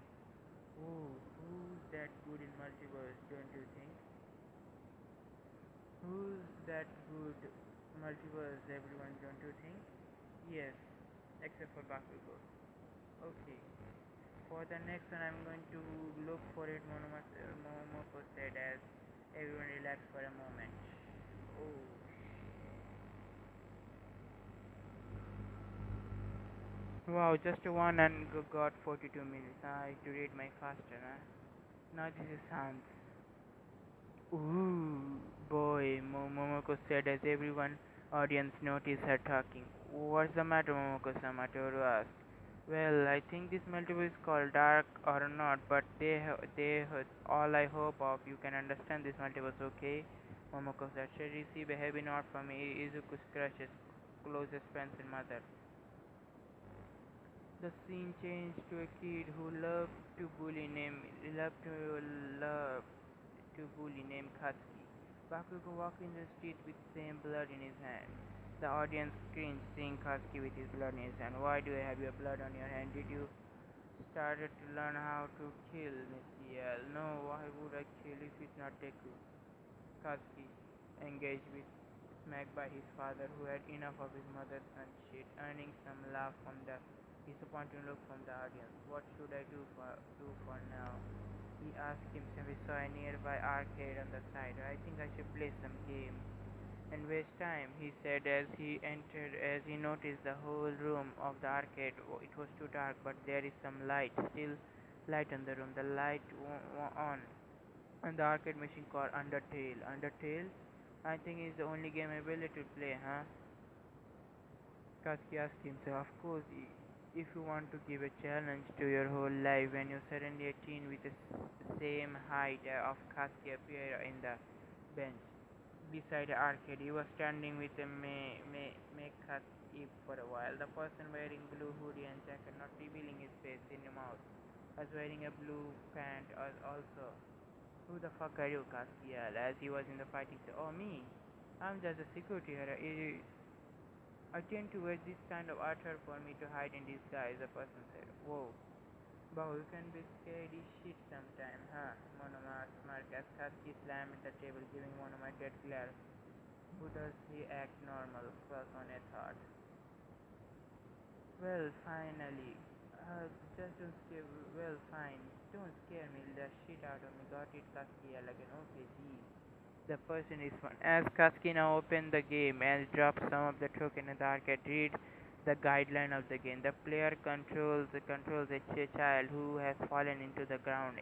Oh, who's that good in multiverse, don't you think? Who's that good multiverse, everyone, don't you think? Yes, except for Bakugo. Okay. For the next one, I'm going to look for it, Momoko said as everyone relaxed for a moment. Oh, wow, just one and got 42 minutes. I have to read my faster, huh? Now this is sounds. Ooh, boy, Momoko said as everyone audience noticed her talking. What's the matter, Momoko-sama? Toru asked. Well, I think this multiple is called dark or not, but all I hope of you can understand this multiverse, okay? Momoko said. Should receive a heavy nod from Izuku's crush's closest friends and mother. The scene changed to a kid who loved to bully named Katsuki. Bakugo walked in the street with same blood in his hand. The audience cringed seeing Katsuki with his blood in his hand. Why do you have your blood on your hand? Did you started to learn how to kill, Missy L? No, why would I kill if it's not Deku? Katsuki, engaged with smacked by his father, who had enough of his mother's son shit, earning some laugh from the disappointed look from the audience. What should I do for now? He asked himself. He saw a nearby arcade on the side. I think I should play some games and waste time, he said as he entered. As he noticed the whole room of the arcade, it was too dark, but there is some light, still light in the room. The light on, and the arcade machine called Undertale. Undertale? I think is the only game able to play, huh? Katsuki asked himself. Of course, if you want to give a challenge to your whole life, when you suddenly a teen with the same height of Katsuki appear in the bench beside the arcade. He was standing with a If for a while the person wearing blue hoodie and jacket, not revealing his face in the mouth, was wearing a blue pant also. Who the fuck are you? Katsuki yelled as he was in the fighting. Oh, me? I'm just a security here. I tend to wear this kind of attire for me to hide in disguise, the person said. Whoa. Wow, you can be scary shit sometime, huh? Monoma smirked as Katsuki slammed the table, giving Monoma a dead glare. Who does he act normal? Falcone thought. Well, finally. Just don't scare. Well, fine. Don't scare me the shit out of me. Got it, Katsuki again. Okay, geez. The person is fun. As Katsuki now opened the game and dropped some of the token in the arcade, read the guideline of the game. The player controls a child who has fallen into the ground.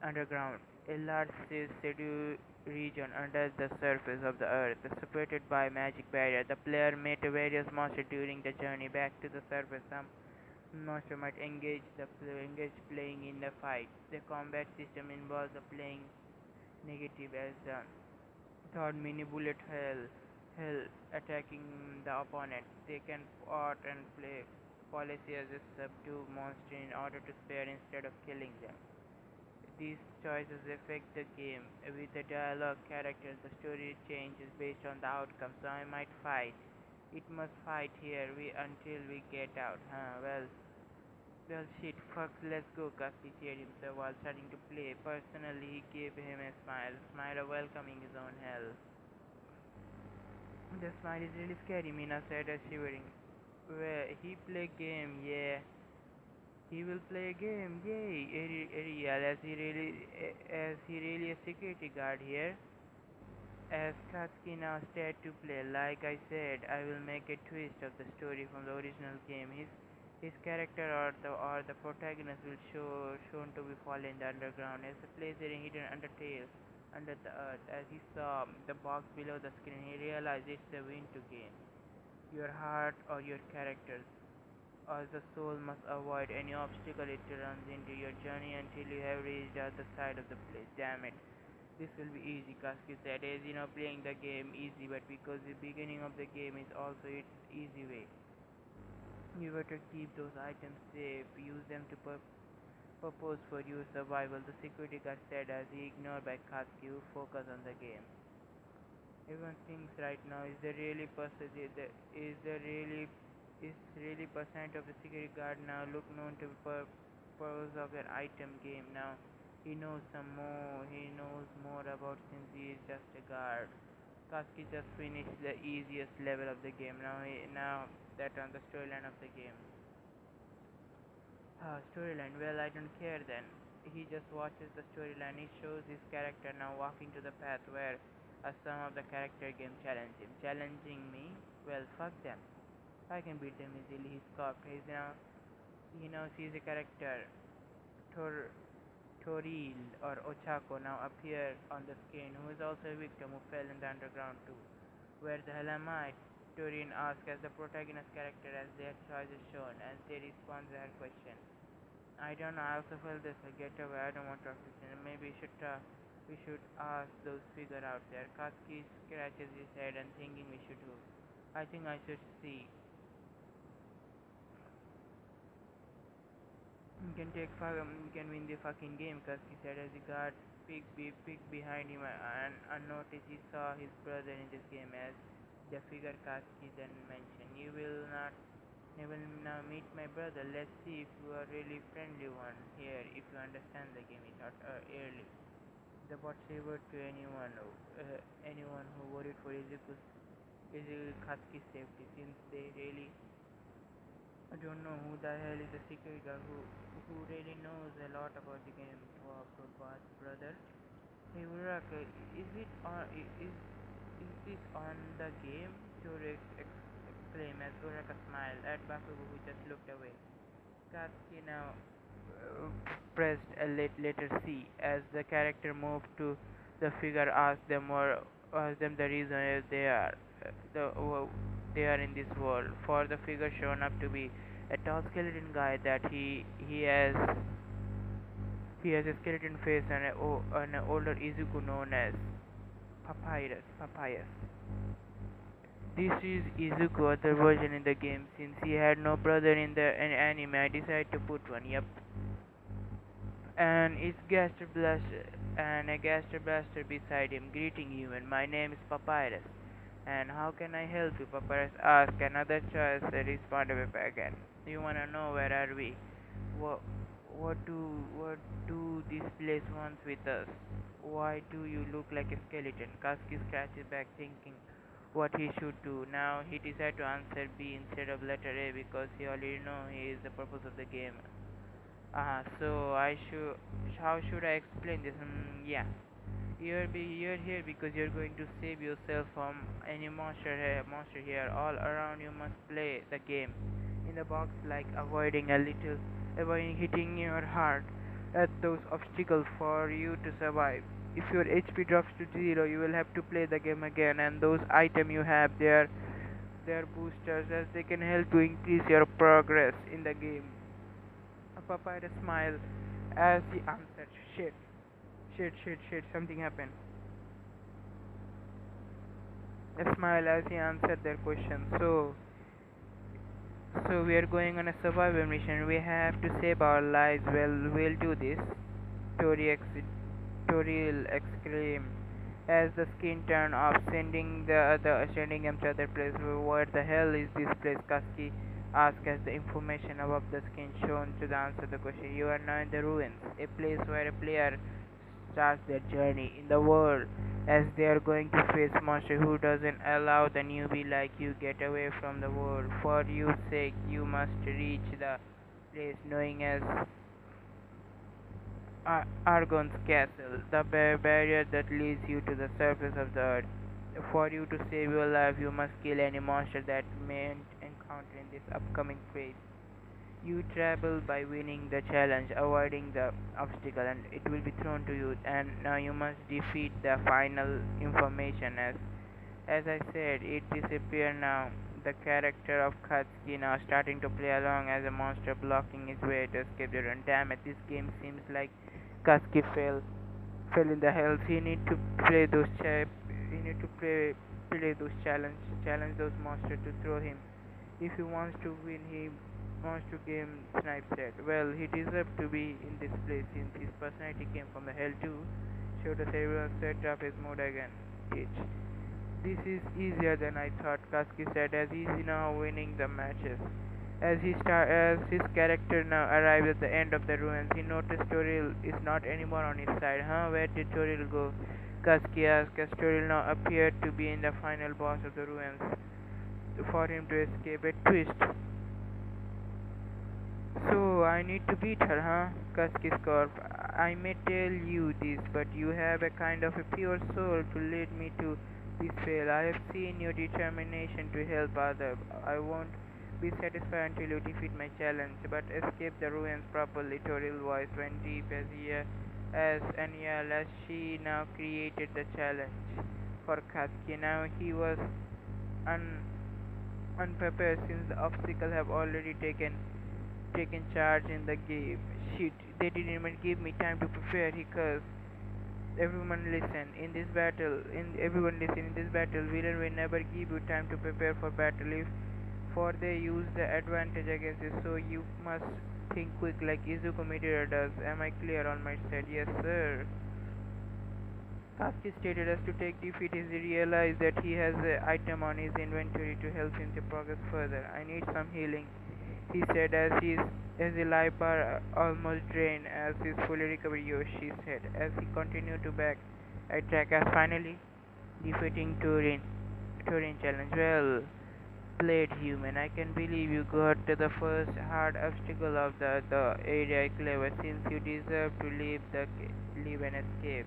Underground, a large seedy region under the surface of the earth, separated by a magic barrier. The player met various monsters during the journey back to the surface. Some monster might engage playing in the fight. The combat system involves the playing negative as the third mini bullet hell attacking the opponent. They can fought and play policy as a subdue monster in order to spare instead of killing them. These choices affect the game. With the dialogue characters, the story changes based on the outcome. So I might fight. It must fight here until we get out. Huh? Well, shit, fuck, let's go. Katsuki cheered himself while starting to play. Personally, he gave him a smile of welcoming his own hell. The smile is really scary, Mina said as shivering. Well, he play game, yeah. He will play a game, yay! Ariel, as he really a security guard here. As Katsuki now started to play, like I said, I will make a twist of the story from the original game. His character or the protagonist will shown to be fallen in the underground as a place hidden under the earth. As he saw the box below the screen, he realized it's a win to gain. Your heart or your characters or the soul must avoid any obstacle it runs into your journey until you have reached the other side of the place. Damn it. This will be easy, Katsuki said, as you know, playing the game easy, but because the beginning of the game is also its easy way. You better keep those items safe, use them to purpose for your survival, the security guard said as he ignored by Katsuki who focused on the game. Everyone thinks right now, is really percent of the security guard now look known to purpose of an item game. Now he knows more about since he is just a guard. Katsuki just finished the easiest level of the game. Now that on the storyline of the game. Storyline. Well, I don't care then. He just watches the storyline. It shows his character now walking to the path where some of the character game challenge him. Challenging me? Well, fuck them. I can beat them easily. He scoffed. He now sees a character, Tor, Toril or Ochako, now appear on the screen, who is also a victim who fell in the underground too. Where the hell am I? Torin asks as the protagonist character as their choice is shown, and they respond to her question. I don't know, I also felt this. I get away, I don't want to talk to you. Maybe we should ask those figure out there. Katsuki scratches his head and thinking we should do. I think I should see. You can win the fucking game, Katsuki said as the guard peeked behind him and unnoticed he saw his brother in this game as the figure Katsuki then mentioned. You will now meet my brother. Let's see if you are really friendly one here. If you understand the game, he thought early. The bot shivered to anyone who worried for Izuku Katsuki's safety, since they really don't know who the hell is the secret guy who really knows a lot about the game. Towards brother. Hey Urak, is this on the game? Torex exclaimed as Uraka smiled at Bakugo who just looked away. Katsuki now uh, pressed a letter C as the character moved to the figure asked them the reason they are in this world. For the figure shown up to be a tall skeleton guy that he has a skeleton face and an older Izuku known as Papyrus. This is Izuku, other version in the game. Since he had no brother in the anime, I decided to put one. Yep. And it's Gaster Blaster, and a Gaster Blaster beside him, greeting you. And my name is Papyrus. And how can I help you? Papyrus asked. Another choice responded again. You wanna know where are we? What what do this place wants with us? Why do you look like a skeleton? Kasky scratches back thinking what he should do. Now he decided to answer B instead of letter A because he already know he is the purpose of the game. So how should I explain this? Yeah. You're here because you're going to save yourself from any monster here. All around you must play the game. In the box, like avoiding hitting your heart at those obstacles for you to survive. If your HP drops to zero, you will have to play the game again. And those items you have, they're boosters, as they can help you increase your progress in the game. Papyrus smiled as he answered. Shit, something happened. A smile as he answered their question. So we are going on a survival mission. We have to save our lives. Well, we'll do this. Tori, ex- Toriel exclaimed as the skin turned off, sending him to other place. Where the hell is this place? Kasky asked as the information above the skin shone to the answer the question. You are now in the ruins, a place where a player starts their journey in the world, as they are going to face monster who doesn't allow the newbie like you get away from the world. For your sake, you must reach the place knowing as Argon's castle, the barrier that leads you to the surface of the earth. For you to save your life, you must kill any monster that may encounter in this upcoming phase. You travel by winning the challenge, avoiding the obstacle, and it will be thrown to you. And now you must defeat the final information. As I said, it disappeared now. The character of Katsuki now starting to play along as a monster blocking his way to escape the run. Damn it, this game seems like Katsuki fell in the hells. He need to play he need to play those challenge those monsters to throw him. If he wants to win, he wants to game Snipe said. Well, he deserved to be in this place since his personality came from the hell too. Showed us everyone set up his mood again. Itch. This is easier than I thought, Kasky said as easy now winning the matches. As his character now arrived at the end of the ruins, he noticed Toriel is not anymore on his side. Huh? Where did Toriel go? Kasky asked as Toriel now appeared to be in the final boss of the ruins. For him to escape a twist. So I need to beat her, huh? Kasky scoffed. I may tell you this, but you have a kind of a pure soul to lead me to this fail. I have seen your determination to help others. I won't be satisfied until you defeat my challenge, but escape the ruins properly. Toriel's voice went deep as Aniel as she now created the challenge for Kasky. Now he was un unprepared since the obstacles have already taken charge in the game. Shit, they didn't even give me time to prepare, he cursed. Everyone listen, in this battle, villain will never give you time to prepare for battle if for they use the advantage against you, so you must think quick like Izuku Midori does. Am I clear? All Might said. Yes, sir. Sasuke stated as to take defeat is he realized that he has an item on his inventory to help him to progress further. I need some healing, he said as his life bar almost drained as his fully recovered. Yoshi said as he continued to back attack as finally defeating Turin challenge. Well played, human. I can believe you got to the first hard obstacle of the area. Clever, since you deserve to leave and escape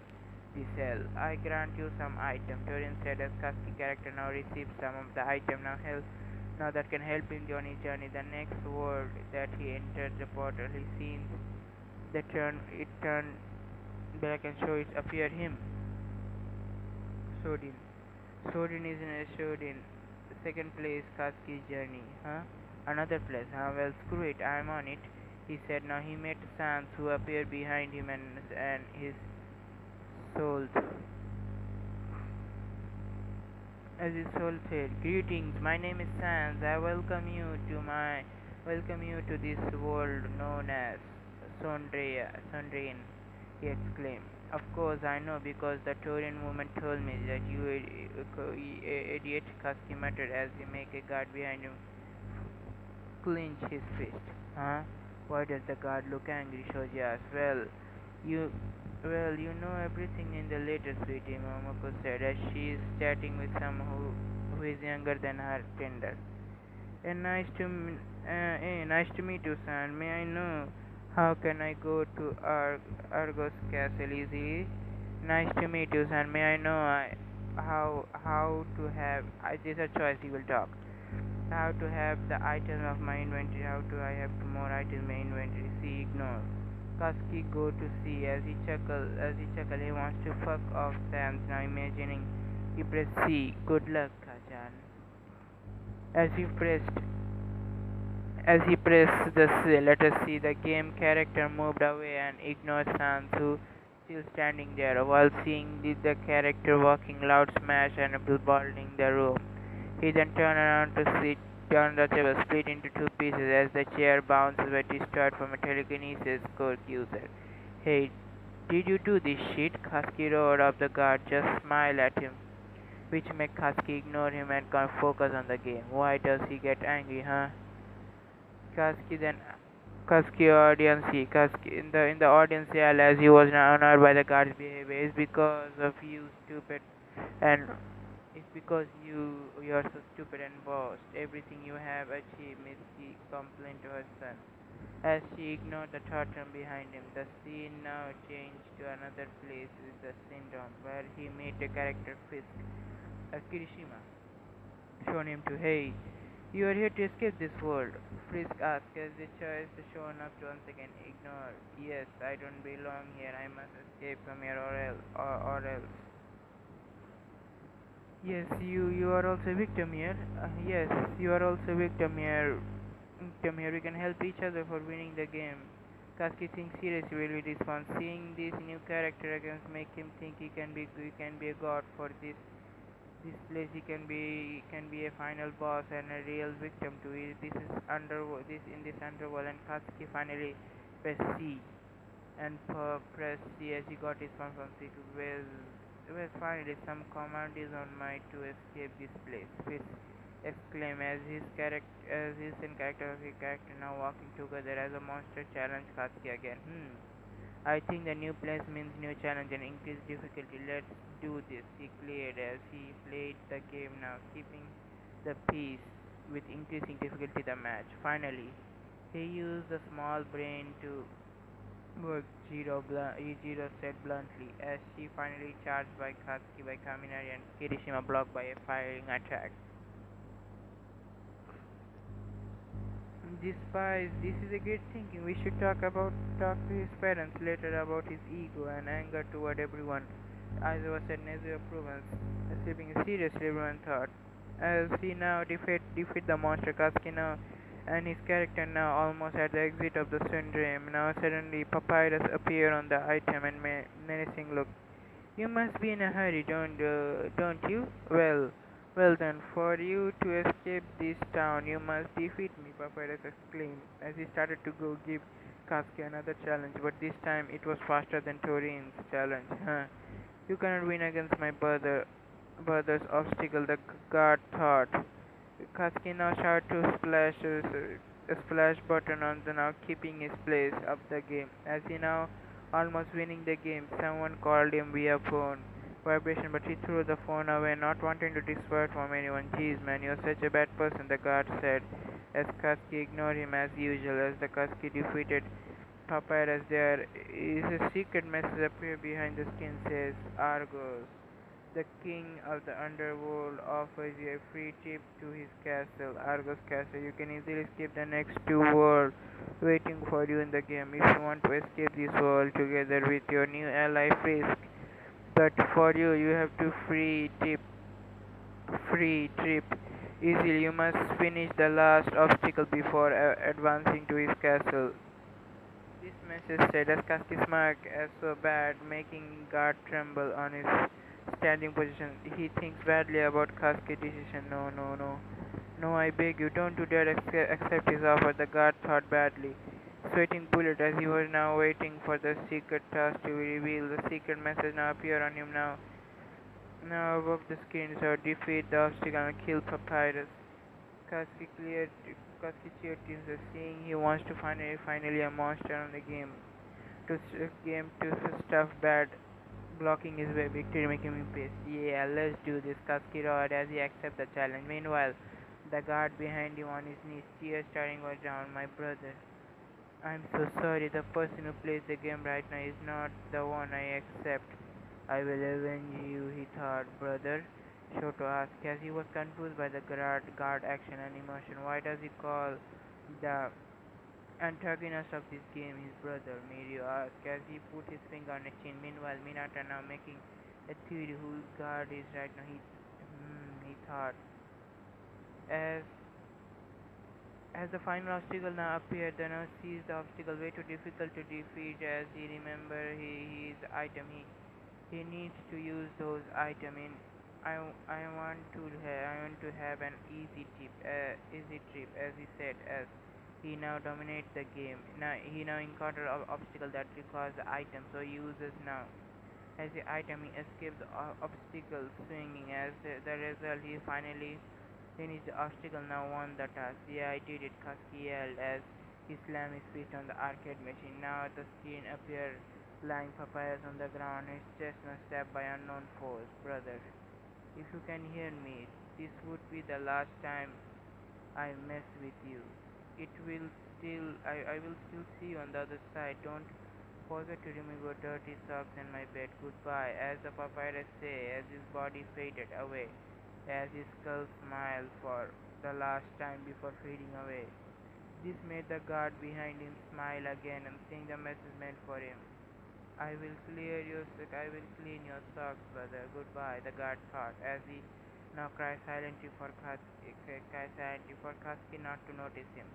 this hell. I grant you some item. Turin said as Kasky character now receives some of the item now that can help him on his journey. The next world that he entered the portal, he seen it turned back and so it appeared him. Sodin. Sodin is in a Sodin. Second place, Kasky's journey. Huh? Another place. Huh? Well, screw it. I'm on it. He said. Now he met Sans, who appeared behind him and his soul. as his soul said, "Greetings, my name is Sans. I welcome you to this world known as Sondrian," he exclaimed. "Of course I know, because the Taurian woman told me that you idiot Husky muttered as he make a guard behind him clench his fist. Huh? Why does the guard look angry? Shoji asked. You you know everything in the latest, sweetie, Momoko said as she is chatting with someone who is younger than her tender. Nice to meet you, son. May I know how can I go to Argos Castle easily? Nice to meet you, son. May I know how to have? This is a choice. He will talk. How to have the items of my inventory? How do I have more items in my inventory? See, ignore. Kasky go to see as he chuckle. He wants to fuck off Sam's now imagining he pressed C. Good luck, Kachan. As he pressed the letter C, the game character moved away and ignored Sans, who still standing there, while seeing the character walking loud smash and balding the room. He then turned around to sit down the table, split into two pieces as the chair bounces were destroyed from a telekinesis core user. Hey, did you do this shit? Husky roared up the guard, just smile at him, which made Husky ignore him and focus on the game. Why does he get angry, huh? Kasky then Kasky in the audience yelled as he was honored by the guard's behavior. It's because of you, stupid, and it's because you're so stupid and boast. Everything you have achieved, Misty complained to her son. As she ignored the tartan behind him, the scene now changed to another place with the syndrome, where he met a character Fisk, a Kirishima, shown him to. Hey, you are here to escape this world? Frisk asked as the choice shown up once again. Ignore. Yes, I don't belong here. I must escape from here or else. Yes, you are also a victim here. Yes, you are also a victim here. We can help each other for winning the game. Kasky thinks seriously will be respond. Seeing this new character against make him think he can be a god for this place. He can be a final boss and a real victim to it. This is this in this underworld, and Kasky finally pressed C and pressed C as he got his phone from C to finally some command is on my to escape this place. Fist exclaimed as his and character now walking together as a monster challenge Katsuki again. I think the new place means new challenge and increased difficulty. Let's do this, he cleared as he played the game now, keeping the pace with increasing difficulty the match. Finally, he used a small brain to work. Jiro said bluntly, as she finally charged by Katsuki by Kaminari and Kirishima blocked by a firing attack. Despise, this is a great thinking. We should talk to his parents later about his ego and anger toward everyone. Aizawa said Nezu approvals, sleeping seriously everyone thought. As he now defeat the monster Katsuki now and his character now almost at the exit of the syndrome. Now suddenly Papyrus appeared on the item and menacing look. You must be in a hurry, don't you? Well then, for you to escape this town, you must defeat me, Papyrus exclaimed as he started to go give Katsuki another challenge, but this time it was faster than Torin's challenge. Huh? You cannot win against my brother's obstacle, the guard thought. Katsuki now started to a splash button on the now keeping his place of the game. As he now almost winning the game, someone called him via phone vibration, but he threw the phone away, not wanting to disappoint from anyone. Jeez, man, you're such a bad person, the guard said, as Katsuki ignored him as usual. As the Katsuki defeated Papyrus, there is a secret message appear behind the skin says, Argos, the king of the underworld, offers you a free trip to his castle, Argos Castle. You can easily skip the next two worlds waiting for you in the game if you want to escape this world together with your new ally Frisk. But for you have to free trip easily. You must finish the last obstacle before advancing to his castle. This message said as Kaski smirked as so bad, making guard tremble on his standing position. He thinks badly about Kaski's decision. No, no, no. No, I beg you, don't do that. Accept his offer. The guard thought badly, sweating bullet as he was now waiting for the secret task to be revealed. The secret message now appeared on him now above the screen. So defeat the obstacle and kill Papyrus. Kaski cleared. Kaski cheered teams, seeing he wants to finally a monster on the game to stuff bad blocking his way. Victory making him pace. Yeah, let's do this. Kaski roared as he accepted the challenge. Meanwhile, the guard behind him on his knees, tears starting was down. My brother, I'm so sorry. The person who plays the game right now is not the one I accept. I will avenge you, he thought. Brother, Shoto asked as he was confused by the guard action and emotion. Why does he call the antagonist of this game his brother? Mirio asked as he put his finger on his chin. Meanwhile, Minata now making a theory who guard is right now. He thought. As the final obstacle now appeared, the nurse sees the obstacle way too difficult to defeat as he remember his item. He needs to use those items in. I want to have an easy trip, as he said, as he now dominates the game. Now he now encountered an obstacle that requires the item, so he uses now as the item. He escapes the obstacle swinging. As the result, he finally finished the obstacle. Now won the task. Yeah, I did it, Kaski yelled as he slammed his fist on the arcade machine. Now the screen appeared lying Papyrus on the ground, his chest now stabbed by unknown foes. Brother, if you can hear me, this would be the last time I mess with you. I will still see you on the other side. Don't forget to remove your dirty socks and my bed. Goodbye, as the Papyrus say, as his body faded away, as his skull smiled for the last time before fading away. This made the guard behind him smile again and seeing the message meant for him. I will clean your socks, brother. Goodbye, the guard thought, as he now cried silently for Kaski not to notice him.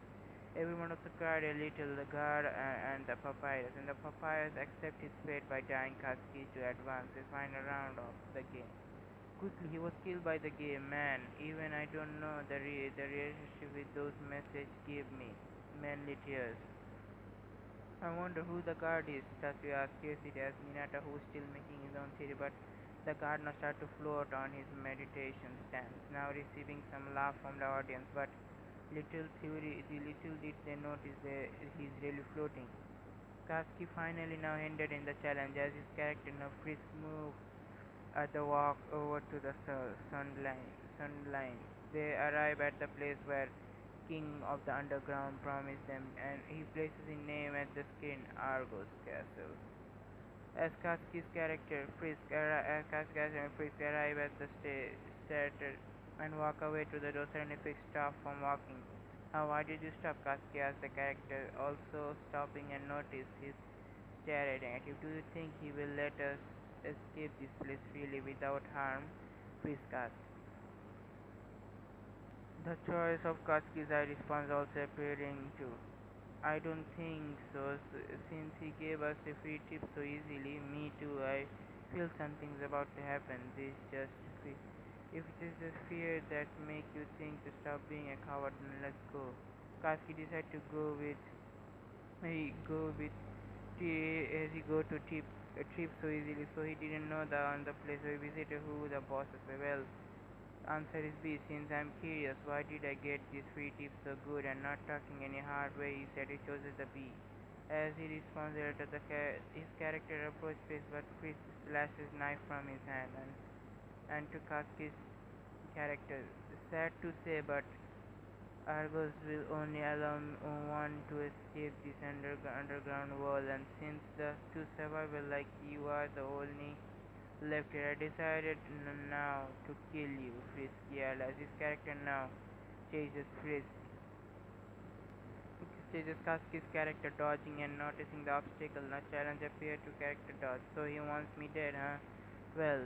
Everyone also cried a little, the guard and the Papyrus, and the Papyrus accepted his fate by dying Kaski to advance the final round of the game. Quickly, he was killed by the game. Man, even I don't know the relationship with those messages gave me. Manly tears. I wonder who the guard is, Tatsuya asked curiously as Minata, who was still making his own theory, but the guard now started to float on his meditation stance, now receiving some laugh from the audience, but little did they notice that he's really floating. Katsuki finally now ended in the challenge as his character now Frisk moved at the walk over to the sun line. They arrive at the place where King of the Underground promised them, and he places his name at the screen Argos Castle. As Cascas and Frisk arrive at the staircase and walk away to the door, suddenly Frisk stops from walking. Why did you stop? Cascas asked the character, also stopping and notice his staring at him. Do you think he will let us escape this place freely without harm? Frisk asked. The choice of Katsuki's response also appearing too. I don't think so, since he gave us a free trip so easily. Me too, I feel something's about to happen. If it is just fear that make you think to stop being a coward, then let's go. Katsuki decided to go with as he go to trip so easily, so he didn't know on the place where he visited who the bosses were. Well, answer is B. Since I'm curious, why did I get this free tip so good and not talking any hard way? He said he chooses the B. As he responded to his character approached Chris, but Chris slashed his knife from his hand and took Katsuki's character. Sad to say, but Argos will only allow one to escape this underground world, and since the two survivors like you are the only left here, I decided now to kill you, Frisk yelled as his character now chases Frisk. Chases Kaski's character dodging and noticing the obstacle. Now challenge appeared to character dodge. So he wants me dead, huh? Well,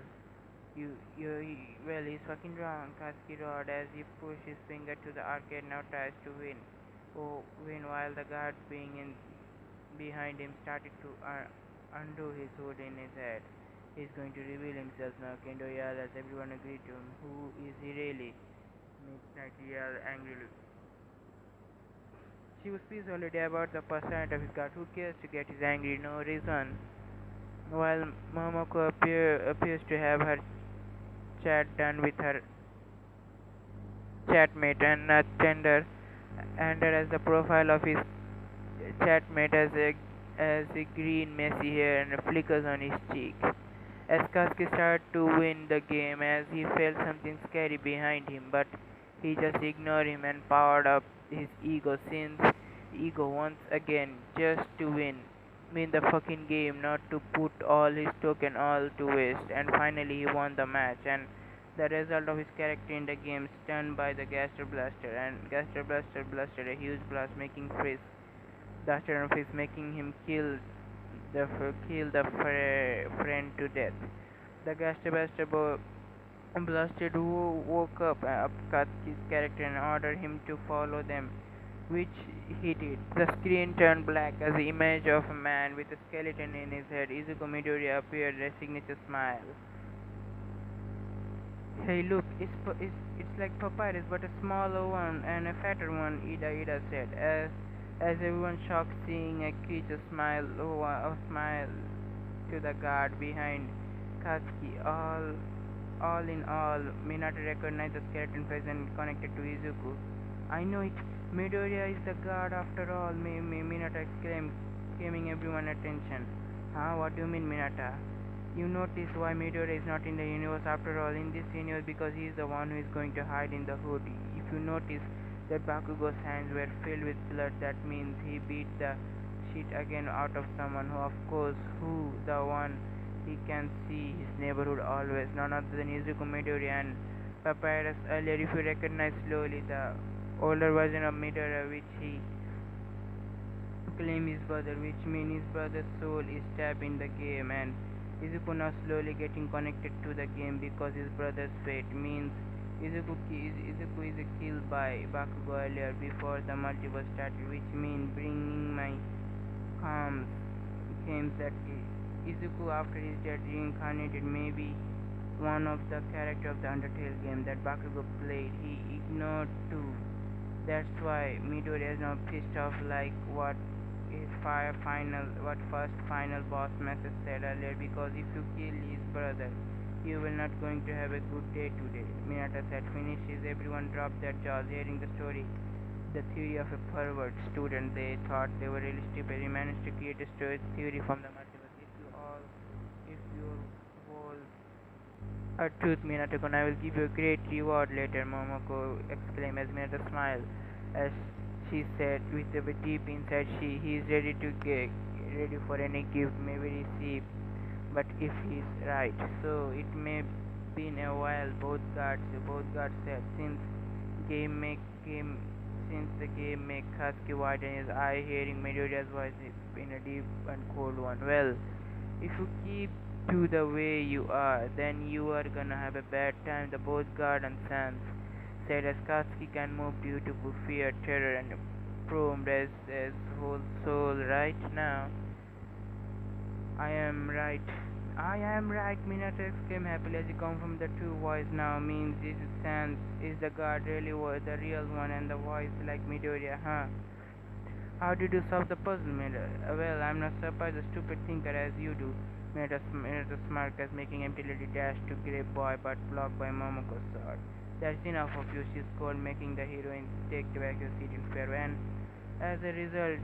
well, he's fucking wrong, Kaski roared as he pushed his finger to the arcade now tries to win. Win while the guard being in behind him started to undo his hood in his head. He's going to reveal himself now. Kendo yelled as everyone agreed to him. Who is he really? Midnight yelled angrily. She was pissed already about the percent of his guard. Who cares to get his angry? No reason. While Momoko appears to have her chat done with her chatmate and Tender entered as the profile of his chatmate as a green messy hair and flickers on his cheek. As Katsuki started to win the game as he felt something scary behind him, but he just ignored him and powered up his ego once again just to win the fucking game, not to put all his token all to waste. And finally he won the match, and the result of his character in the game stunned by the Gaster Blaster, and Gaster Blaster blasted a huge blast making Freeze Blaster on Freeze, making him kill the friend to death. The Gaster Blaster blasted who woke up Katsuki's character and ordered him to follow them, which he did. The screen turned black as the image of a man with a skeleton in his head. Izuku Midoriya appeared, a signature smile. Hey, look, it's like Papyrus, but a smaller one and a fatter one, Ida said, as everyone shocked seeing a creature smile to the guard behind Katsuki. All in all, Minato recognized the skeleton face and connected to Izuku. I know it. Midoriya is the god after all, Minato exclaimed, giving everyone attention. Huh? What do you mean, Minato? You notice why Midoriya is not in the universe after all. In this universe, because he is the one who is going to hide in the hood. If you notice that Bakugo's hands were filled with blood, that means he beat the shit again out of someone who the one he can see his neighborhood always, none other than Izuku Midoriya and Papyrus earlier. If you recognize slowly the older version of Midoriya, which he claimed his brother, which means his brother's soul is trapped in the game, and Izuku now slowly getting connected to the game because his brother's fate means Izuku is killed by Bakugo earlier before the multiverse started, which means bringing my calms claims that Izuku after his death reincarnated maybe one of the characters of the Undertale game that Bakugo played. He ignored too. That's why Midoriya is now pissed off like what first final boss message said earlier, because if you kill his brother, you will not going to have a good day today. Minato said. Finishes. Everyone dropped their jaws hearing the story. The theory of a pervert student. They thought they were really stupid. He managed to create a theory from the multiverse. If you hold a truth, Minato-kun, I will give you a great reward later, Momoko exclaimed as Minato smiled. As she said, with a bit deep inside, he is ready to get ready for any gift may we receive. But if he's right, so it may been a while. Both guards said, game since the game make Katsuki widen his eye, hearing Midoriya's voice in a deep and cold one. Well, if you keep to the way you are, then you are gonna have a bad time. The both guard and Sans said as Katsuki can move due to fear, terror, and promed as whole soul right now. I am right. I am right, Minato exclaimed happily as he confirmed the two voice now means this is Sans. Is the guard really the real one and the voice like Midoriya, huh? How did you solve the puzzle, Minato? Well, I'm not surprised a stupid thinker as you do. Minato smirked as making empty little dash to grab boy but blocked by Momoko's sword. That's enough of you, she scolded, making the heroine take back her seat in fear. And as a result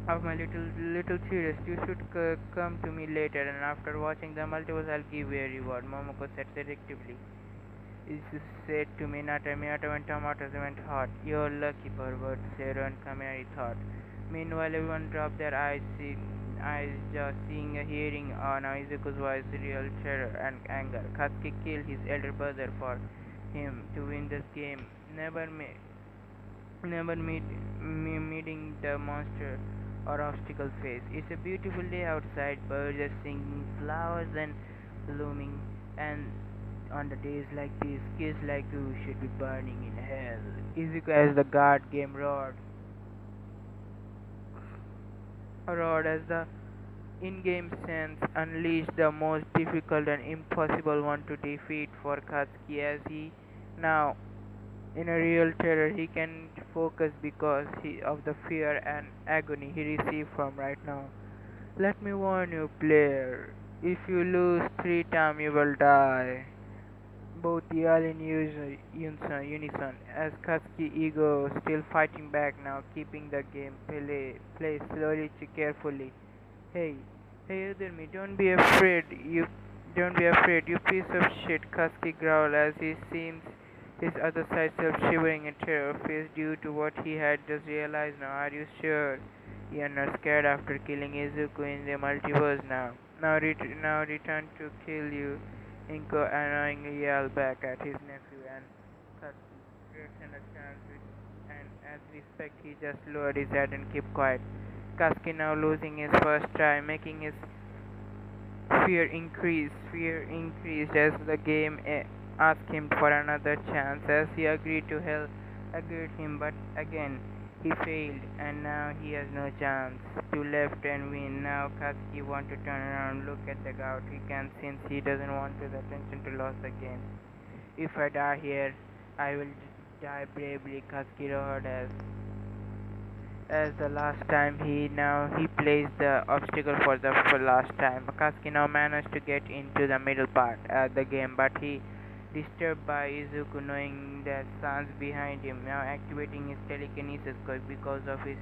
of my little theorist, you should come to me later, and after watching the multiverse, I'll give you a reward. Momoko said seductively. It said to Minato and tomatoes went hot. You're lucky, pervert, Zero and Kaminari thought. Meanwhile, everyone dropped their eyes just seeing a hearing on Izuku's voice, real terror and anger. Katsuki killed his elder brother for him to win this game. Never meeting the monster or obstacle face. It's a beautiful day outside, birds are singing, flowers and blooming, and on the days like these, kids like you should be burning in hell. Izuku as the guard game roared as the in-game sense, unleash the most difficult and impossible one to defeat for Katsuki, as he now in a real terror he can focus because of the fear and agony he received from right now. Let me warn you, player. If you lose 3 times, you will die. Both yell in unison as Katsuki ego still fighting back now, keeping the game play slowly carefully. Hey, hey Udurmi, don't be afraid, you piece of shit, Kasky growled as he seems his other side self shivering in terror, face due to what he had just realized now. Are you sure? You're not scared after killing Izuku in the multiverse now. Now return to kill you. Inko annoyingly yelled back at his nephew and Katsuki threatened a chance and as respect he just lowered his head and kept quiet. Kasky now losing his first try, making his fear increased as the game asked him for another chance as he agreed to help agreed him but again he failed and now he has no chance to left and win. Now Katsuki want to turn around, look at the gout he can since he doesn't want to the attention to lose the game. If I die here, I will die bravely, Katsuki roared as the last time he plays the obstacle for the last time. Akatsuki now managed to get into the middle part of the game, but he disturbed by Izuku knowing that Sans behind him, now activating his telekinesis because of his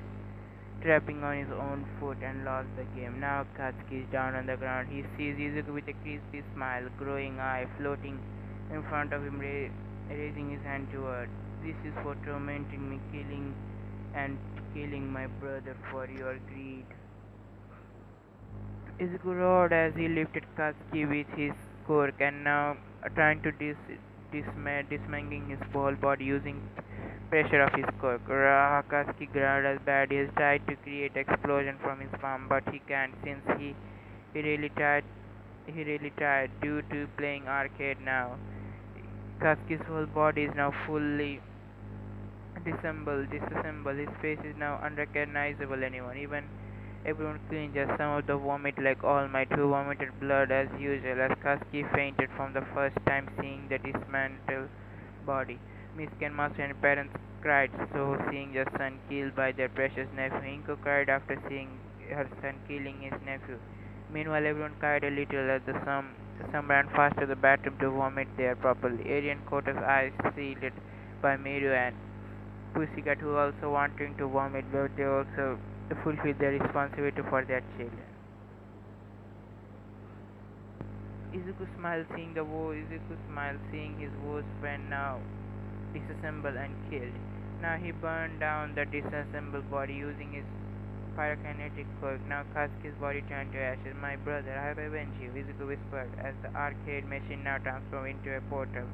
trapping on his own foot and lost the game. Now Akatsuki is down on the ground. He sees Izuku with a crispy smile, glowing eye, floating in front of him, raising his hand toward. This is for tormenting me, killing my brother for your greed. Izuku roared as he lifted Katsuki with his quirk and now trying to dismantling his whole body using pressure of his quirk. Katsuki growled as bad he has tried to create explosion from his palm, but he can't since he really tried he really tried due to playing arcade now. Katsuki's whole body is now fully disassembled. His face is now unrecognizable anyone. Even everyone cringes. Some of the vomit like All Might, who vomited blood as usual, as Kasky fainted from the first time seeing the dismantled body. Miss Kenmaster and parents cried so seeing their son killed by their precious nephew. Inko cried after seeing her son killing his nephew. Meanwhile, everyone cried a little as some ran fast to the bathroom to vomit there properly. Arian caught his eyes sealed by Miru and Pussycat, who also wanting to vomit, but they also fulfill their responsibility for their children. Izuku smiled seeing his worst friend now disassembled and killed. Now he burned down the disassembled body using his pyrokinetic quirk. Now Katsuki's body turned to ashes. My brother, I have avenged you, Izuku whispered as the arcade machine now transformed into a portal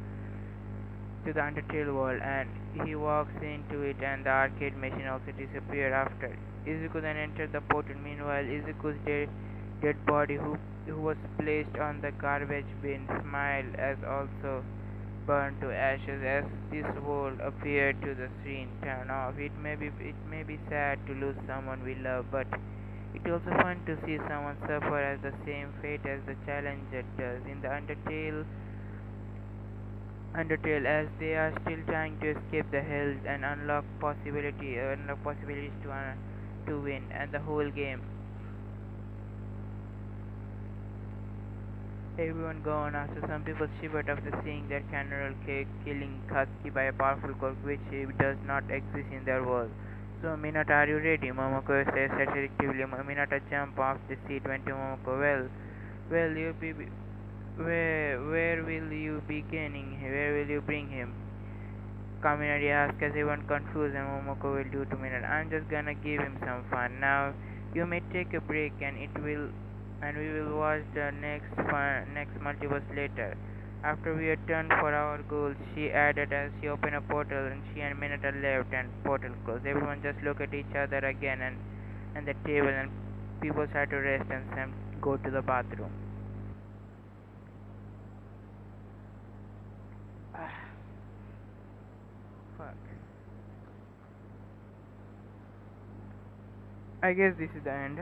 to the Undertale world, and he walks into it and the arcade machine also disappeared after. Izuku then entered the portal. Meanwhile, Izuku's dead body, who was placed on the garbage bin, smiled as also burned to ashes as this world appeared to the screen turn off. It may be sad to lose someone we love, but it's also fun to see someone suffer as the same fate as the challenger does in the Undertale, as they are still trying to escape the hells and unlock possibilities to win, and the whole game. Everyone gone after some people shivered after seeing their general killing Katsuki by a powerful quirk which does not exist in their world. So Minata, are you ready? Momoko says satirically. Minata jumped off the seat went to Momoko. Well, you be where will you be beginning? Where will you bring him? Kaminari asks as everyone confused and Momoko will do to Minata. I'm just gonna give him some fun. Now you may take a break and we will watch the next multiverse later. After we are done for our goals, she added as she opened a portal and she and Minata left and portal closed. Everyone just look at each other again and the table and people start to rest and some go to the bathroom. Ah, fuck. I guess this is the end.